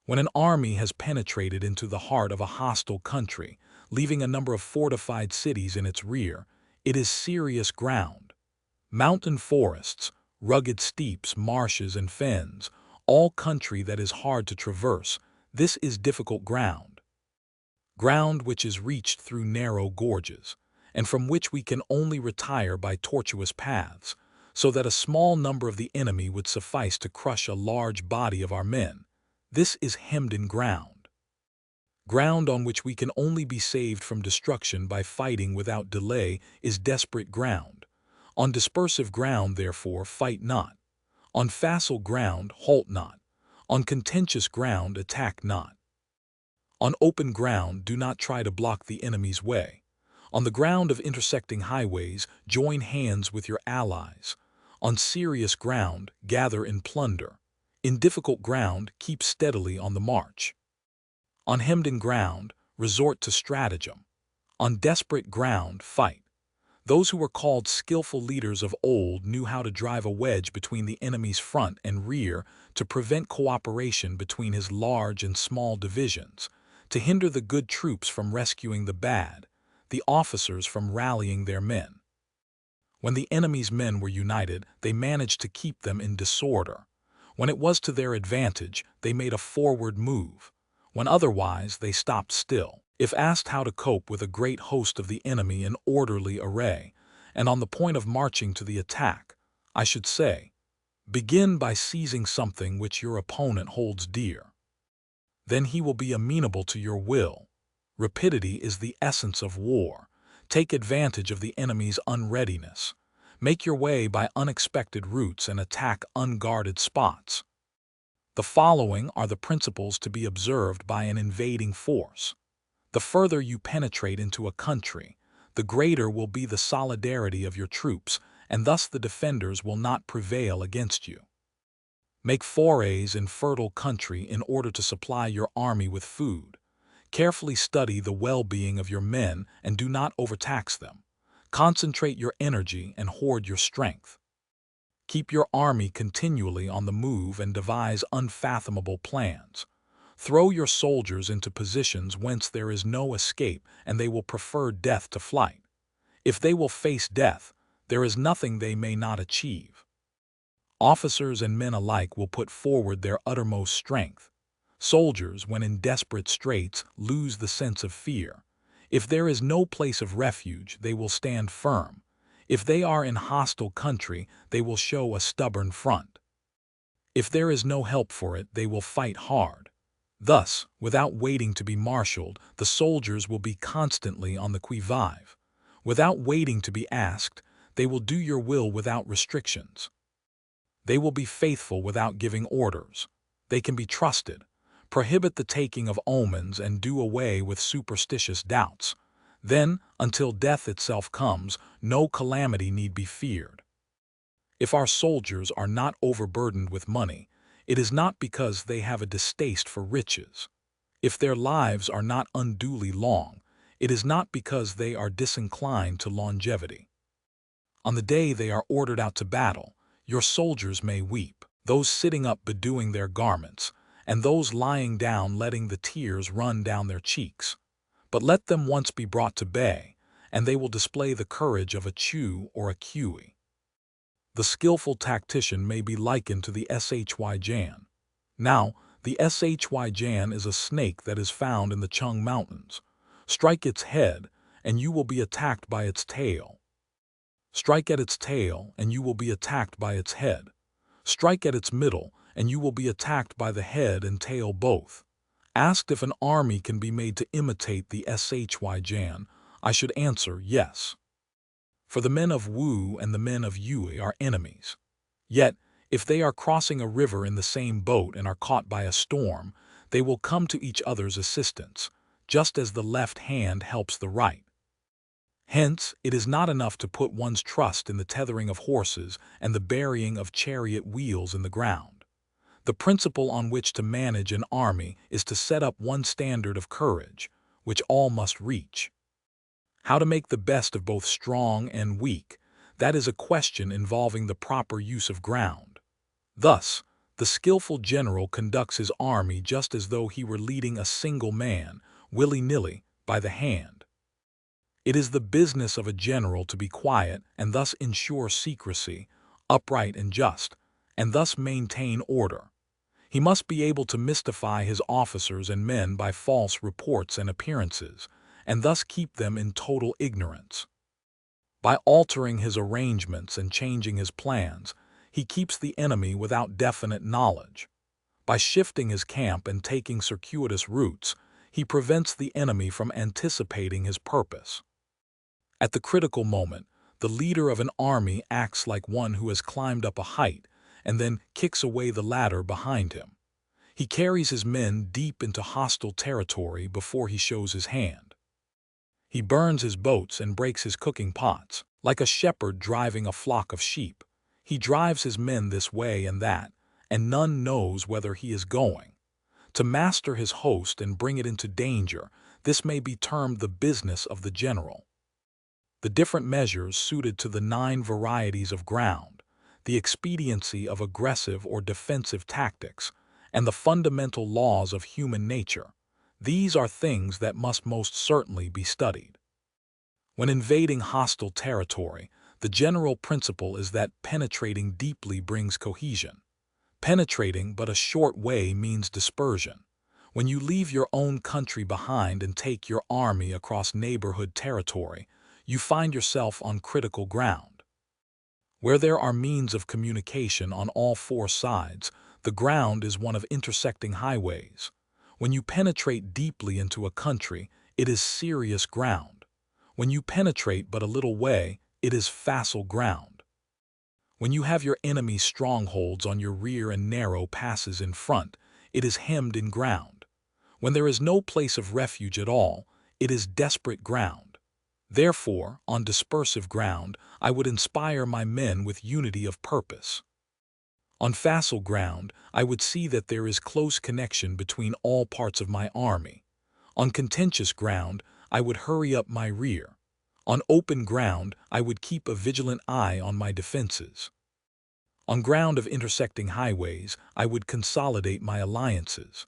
S2: When an army has penetrated into the heart of a hostile country, leaving a number of fortified cities in its rear, it is serious ground. Mountain forests, rugged steeps, marshes, and fens, all country that is hard to traverse, this is difficult ground. Ground which is reached through narrow gorges, and from which we can only retire by tortuous paths, so that a small number of the enemy would suffice to crush a large body of our men. This is hemmed-in ground. Ground on which we can only be saved from destruction by fighting without delay is desperate ground. On dispersive ground, therefore, fight not. On facile ground, halt not. On contentious ground, attack not. On open ground, do not try to block the enemy's way. On the ground of intersecting highways, join hands with your allies. On serious ground, gather in plunder. In difficult ground, keep steadily on the march. On hemmed-in ground, resort to stratagem. On desperate ground, fight. Those who were called skillful leaders of old knew how to drive a wedge between the enemy's front and rear to prevent cooperation between his large and small divisions, to hinder the good troops from rescuing the bad, the officers from rallying their men. When the enemy's men were united, they managed to keep them in disorder. When it was to their advantage, they made a forward move. When otherwise, they stopped still. If asked how to cope with a great host of the enemy in orderly array, and on the point of marching to the attack, I should say, begin by seizing something which your opponent holds dear. Then he will be amenable to your will. Rapidity is the essence of war. Take advantage of the enemy's unreadiness. Make your way by unexpected routes and attack unguarded spots. The following are the principles to be observed by an invading force. The further you penetrate into a country, the greater will be the solidarity of your troops, and thus the defenders will not prevail against you. Make forays in fertile country in order to supply your army with food. Carefully study the well-being of your men and do not overtax them. Concentrate your energy and hoard your strength. Keep your army continually on the move and devise unfathomable plans. Throw your soldiers into positions whence there is no escape, and they will prefer death to flight. If they will face death, there is nothing they may not achieve. Officers and men alike will put forward their uttermost strength. Soldiers, when in desperate straits, lose the sense of fear. If there is no place of refuge, they will stand firm. If they are in hostile country, they will show a stubborn front. If there is no help for it, they will fight hard. Thus, without waiting to be marshaled, the soldiers will be constantly on the qui-vive. Without waiting to be asked, they will do your will without restrictions. They will be faithful without giving orders. They can be trusted. Prohibit the taking of omens and do away with superstitious doubts. Then, until death itself comes, no calamity need be feared. If our soldiers are not overburdened with money, it is not because they have a distaste for riches. If their lives are not unduly long, it is not because they are disinclined to longevity. On the day they are ordered out to battle, your soldiers may weep, those sitting up bedewing their garments, and those lying down letting the tears run down their cheeks. But let them once be brought to bay, and they will display the courage of a Chu or a Kui. The skillful tactician may be likened to the Shy Jan. Now, the Shy Jan is a snake that is found in the Chung Mountains. Strike its head, and you will be attacked by its tail. Strike at its tail, and you will be attacked by its head. Strike at its middle, and you will be attacked by the head and tail both. Asked if an army can be made to imitate the Shy Jan, I should answer yes. For the men of Wu and the men of Yue are enemies. Yet, if they are crossing a river in the same boat and are caught by a storm, they will come to each other's assistance, just as the left hand helps the right. Hence, it is not enough to put one's trust in the tethering of horses and the burying of chariot wheels in the ground. The principle on which to manage an army is to set up one standard of courage, which all must reach. How to make the best of both strong and weak, that is a question involving the proper use of ground. Thus, the skillful general conducts his army just as though he were leading a single man, willy-nilly, by the hand. It is the business of a general to be quiet and thus ensure secrecy, upright and just, and thus maintain order. He must be able to mystify his officers and men by false reports and appearances, and thus keep them in total ignorance. By altering his arrangements and changing his plans, he keeps the enemy without definite knowledge. By shifting his camp and taking circuitous routes, he prevents the enemy from anticipating his purpose. At the critical moment, The leader of an army acts like one who has climbed up a height and then kicks away the ladder behind him. He carries his men deep into hostile territory before he shows his hand. He burns his boats and breaks his cooking pots. Like a shepherd driving a flock of sheep, he drives his men this way and that, and none knows whether he is going. To master his host and bring it into danger, this may be termed the business of the general. The different measures suited to the 9 varieties of ground, the expediency of aggressive or defensive tactics, and the fundamental laws of human nature, these are things that must most certainly be studied. When invading hostile territory, the general principle is that penetrating deeply brings cohesion. Penetrating but a short way means dispersion. When you leave your own country behind and take your army across neighborhood territory, you find yourself on critical ground. Where there are means of communication on all 4 sides, the ground is one of intersecting highways. When you penetrate deeply into a country, it is serious ground. When you penetrate but a little way, it is facile ground. When you have your enemy's strongholds on your rear and narrow passes in front, it is hemmed in ground. When there is no place of refuge at all, it is desperate ground. Therefore, on dispersive ground, I would inspire my men with unity of purpose. On facile ground, I would see that there is close connection between all parts of my army. On contentious ground, I would hurry up my rear. On open ground, I would keep a vigilant eye on my defenses. On ground of intersecting highways, I would consolidate my alliances.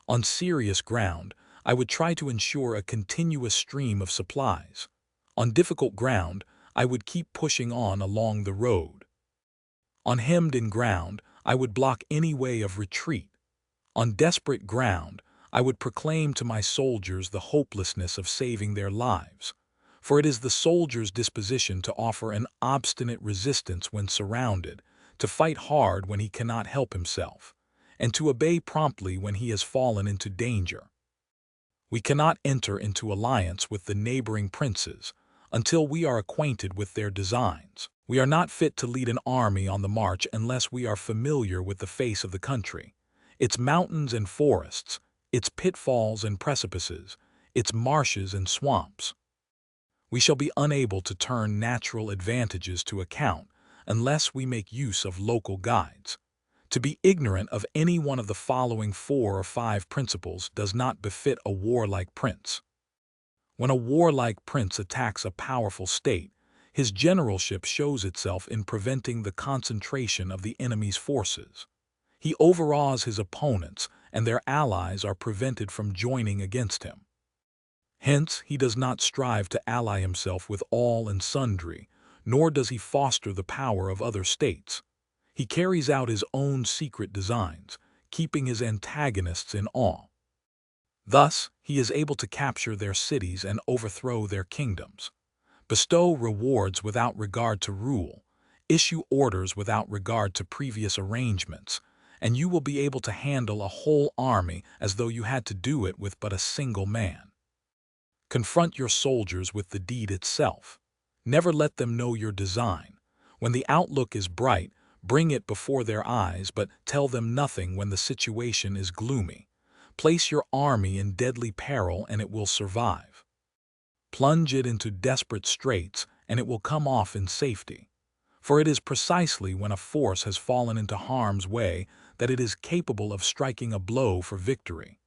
S2: On serious ground, I would try to ensure a continuous stream of supplies. On difficult ground, I would keep pushing on along the road. On hemmed-in ground, I would block any way of retreat. On desperate ground, I would proclaim to my soldiers the hopelessness of saving their lives, for it is the soldier's disposition to offer an obstinate resistance when surrounded, to fight hard when he cannot help himself, and to obey promptly when he has fallen into danger. We cannot enter into alliance with the neighboring princes until we are acquainted with their designs. We are not fit to lead an army on the march unless we are familiar with the face of the country, its mountains and forests, its pitfalls and precipices, its marshes and swamps. We shall be unable to turn natural advantages to account unless we make use of local guides. To be ignorant of any one of the following 4 or 5 principles does not befit a warlike prince. When a warlike prince attacks a powerful state, his generalship shows itself in preventing the concentration of the enemy's forces. He overawes his opponents, and their allies are prevented from joining against him. Hence, he does not strive to ally himself with all and sundry, nor does he foster the power of other states. He carries out his own secret designs, keeping his antagonists in awe. Thus, he is able to capture their cities and overthrow their kingdoms, bestow rewards without regard to rule, issue orders without regard to previous arrangements, and you will be able to handle a whole army as though you had to do it with but a single man. Confront your soldiers with the deed itself. Never let them know your design. When the outlook is bright, bring it before their eyes, but tell them nothing when the situation is gloomy. Place your army in deadly peril and it will survive. Plunge it into desperate straits and it will come off in safety. For it is precisely when a force has fallen into harm's way that it is capable of striking a blow for victory.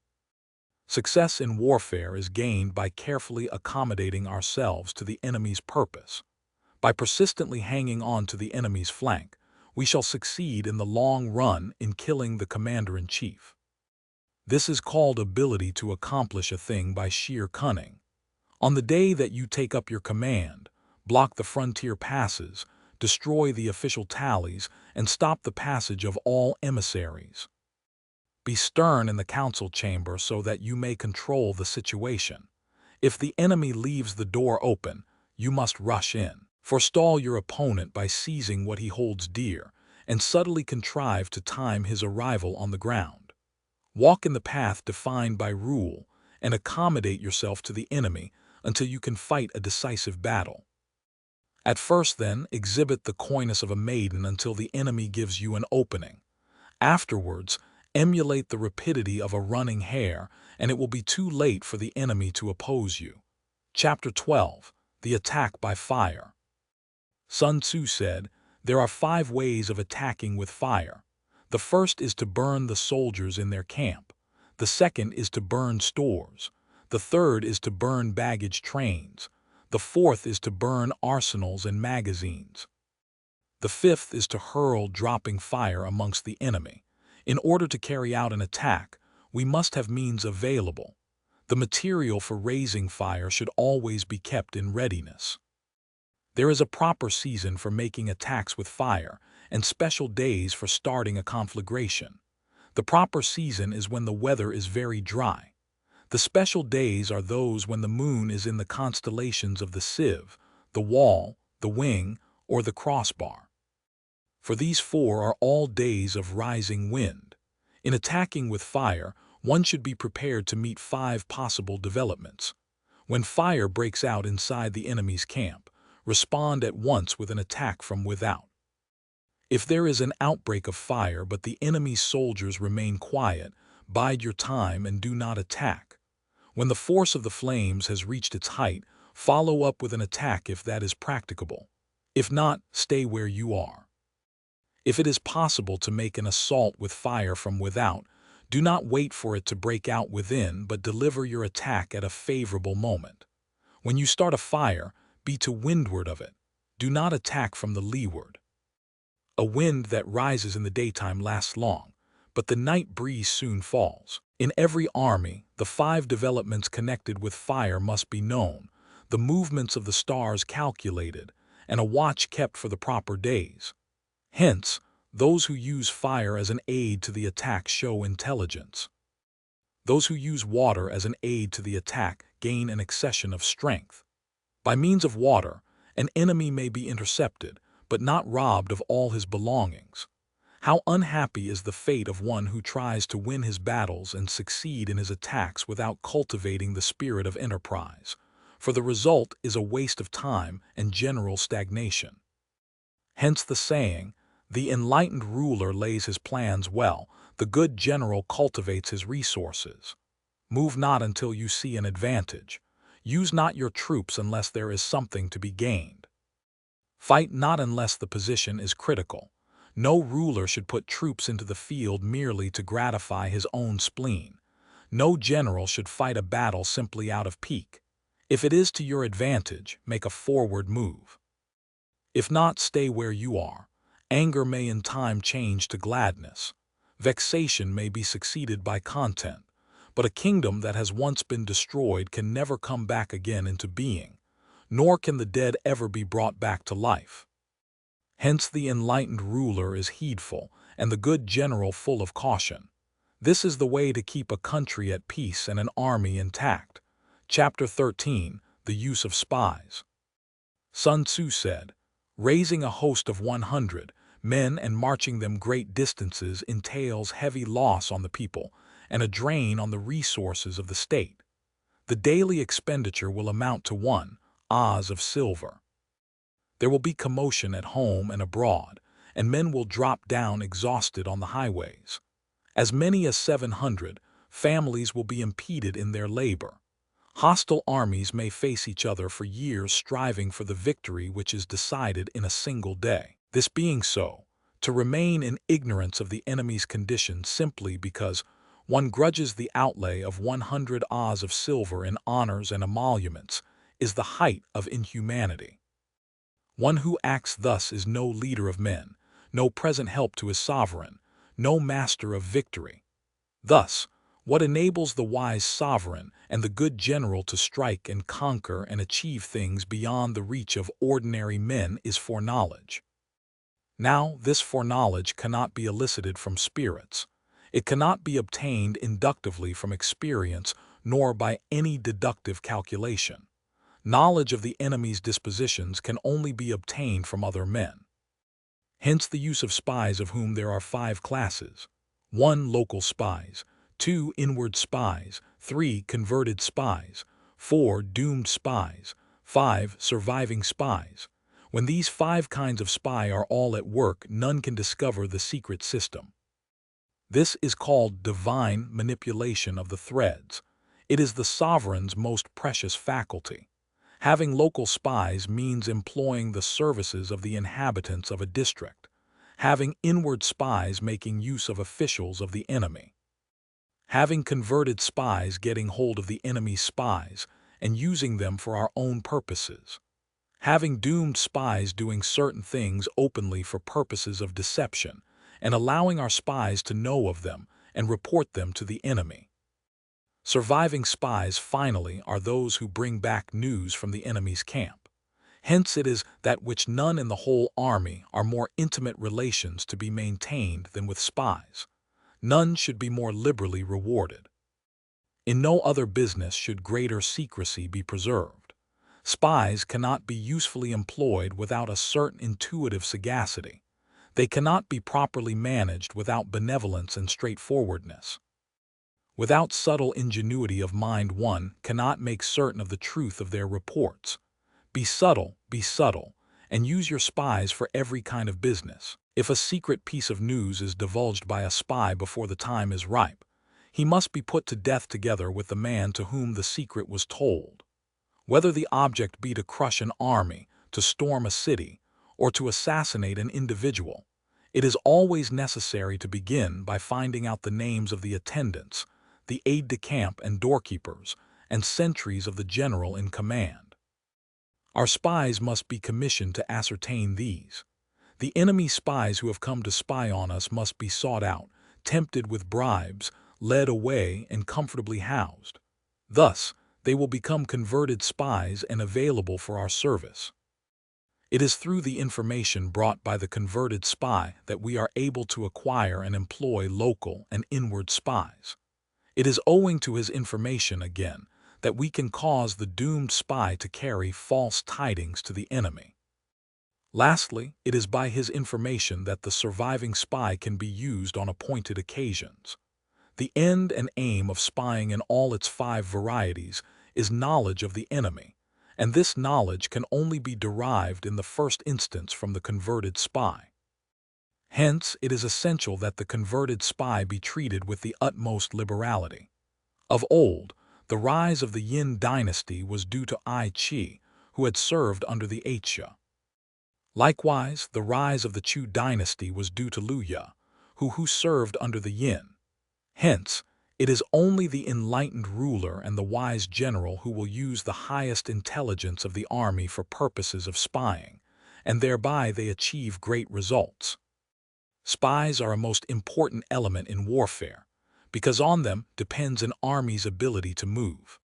S2: Success in warfare is gained by carefully accommodating ourselves to the enemy's purpose. By persistently hanging on to the enemy's flank, we shall succeed in the long run in killing the commander-in-chief. This is called ability to accomplish a thing by sheer cunning. On the day that you take up your command, block the frontier passes, destroy the official tallies, and stop the passage of all emissaries. Be stern in the council chamber so that you may control the situation. If the enemy leaves the door open, you must rush in. Forestall your opponent by seizing what he holds dear, and subtly contrive to time his arrival on the ground. Walk in the path defined by rule, and accommodate yourself to the enemy until you can fight a decisive battle. At first, then, exhibit the coyness of a maiden until the enemy gives you an opening. Afterwards, emulate the rapidity of a running hare, and it will be too late for the enemy to oppose you. Chapter 12. The Attack by Fire. Sun Tzu said, "There are 5 ways of attacking with fire. The first is to burn the soldiers in their camp. The second is to burn stores. The third is to burn baggage trains. The fourth is to burn arsenals and magazines. The fifth is to hurl dropping fire amongst the enemy. In order to carry out an attack, we must have means available. The material for raising fire should always be kept in readiness. There is a proper season for making attacks with fire, and special days for starting a conflagration. The proper season is when the weather is very dry. The special days are those when the moon is in the constellations of the sieve, the wall, the wing, or the crossbar. For these 4 are all days of rising wind. In attacking with fire, one should be prepared to meet 5 possible developments. When fire breaks out inside the enemy's camp, respond at once with an attack from without. If there is an outbreak of fire but the enemy's soldiers remain quiet, bide your time and do not attack. When the force of the flames has reached its height, follow up with an attack if that is practicable. If not, stay where you are. If it is possible to make an assault with fire from without, do not wait for it to break out within, but deliver your attack at a favorable moment. When you start a fire, be to windward of it. Do not attack from the leeward. A wind that rises in the daytime lasts long, but the night breeze soon falls. In every army, the 5 developments connected with fire must be known, the movements of the stars calculated, and a watch kept for the proper days. Hence, those who use fire as an aid to the attack show intelligence. Those who use water as an aid to the attack gain an accession of strength. By means of water, an enemy may be intercepted, but not robbed of all his belongings. How unhappy is the fate of one who tries to win his battles and succeed in his attacks without cultivating the spirit of enterprise, for the result is a waste of time and general stagnation. Hence the saying, "The enlightened ruler lays his plans well, the good general cultivates his resources." Move not until you see an advantage. Use not your troops unless there is something to be gained. Fight not unless the position is critical. No ruler should put troops into the field merely to gratify his own spleen. No general should fight a battle simply out of pique. If it is to your advantage, make a forward move. If not, stay where you are. Anger may in time change to gladness. Vexation may be succeeded by content. But a kingdom that has once been destroyed can never come back again into being, nor can the dead ever be brought back to life. Hence the enlightened ruler is heedful, and the good general full of caution. This is the way to keep a country at peace and an army intact. Chapter 13. The Use of Spies. Sun Tzu said, "Raising a host of 100 men and marching them great distances entails heavy loss on the people and a drain on the resources of the state. The daily expenditure will amount to 1 oz of silver. There will be commotion at home and abroad, and men will drop down exhausted on the highways. As many as 700 families will be impeded in their labor. Hostile armies may face each other for years striving for the victory which is decided in a single day. This being so, to remain in ignorance of the enemy's condition simply because one grudges the outlay of 100 oz of silver in honors and emoluments is the height of inhumanity. One who acts thus is no leader of men, no present help to his sovereign, no master of victory. Thus, what enables the wise sovereign and the good general to strike and conquer and achieve things beyond the reach of ordinary men is foreknowledge. Now, this foreknowledge cannot be elicited from spirits. It cannot be obtained inductively from experience nor by any deductive calculation. Knowledge of the enemy's dispositions can only be obtained from other men. Hence the use of spies, of whom there are 5 classes. 1. Local spies. 2. Inward spies. 3. Converted spies. 4. Doomed spies. 5. Surviving spies. When these 5 kinds of spy are all at work, none can discover the secret system. This is called divine manipulation of the threads. It is the sovereign's most precious faculty. Having local spies means employing the services of the inhabitants of a district. Having inward spies making use of officials of the enemy. Having converted spies getting hold of the enemy's spies and using them for our own purposes. Having doomed spies doing certain things openly for purposes of deception and allowing our spies to know of them and report them to the enemy. Surviving spies, finally, are those who bring back news from the enemy's camp. Hence it is that which none in the whole army are more intimate relations to be maintained than with spies. None should be more liberally rewarded. In no other business should greater secrecy be preserved. Spies cannot be usefully employed without a certain intuitive sagacity. They cannot be properly managed without benevolence and straightforwardness. Without subtle ingenuity of mind, one cannot make certain of the truth of their reports. Be subtle, and use your spies for every kind of business. If a secret piece of news is divulged by a spy before the time is ripe, he must be put to death together with the man to whom the secret was told. Whether the object be to crush an army, to storm a city, or to assassinate an individual, it is always necessary to begin by finding out the names of the attendants, the aide-de-camp and doorkeepers, and sentries of the general in command. Our spies must be commissioned to ascertain these. The enemy spies who have come to spy on us must be sought out, tempted with bribes, led away, and comfortably housed. Thus, they will become converted spies and available for our service. It is through the information brought by the converted spy that we are able to acquire and employ local and inward spies. It is owing to his information, again, that we can cause the doomed spy to carry false tidings to the enemy. Lastly, it is by his information that the surviving spy can be used on appointed occasions. The end and aim of spying in all its 5 varieties is knowledge of the enemy, and this knowledge can only be derived in the first instance from the converted spy. Hence, it is essential that the converted spy be treated with the utmost liberality. Of old, the rise of the Yin dynasty was due to Ai Qi, who had served under the Hsia. Likewise, the rise of the Chu dynasty was due to Lu Ya, who served under the Yin. Hence, it is only the enlightened ruler and the wise general who will use the highest intelligence of the army for purposes of spying, and thereby they achieve great results. Spies are a most important element in warfare, because on them depends an army's ability to move.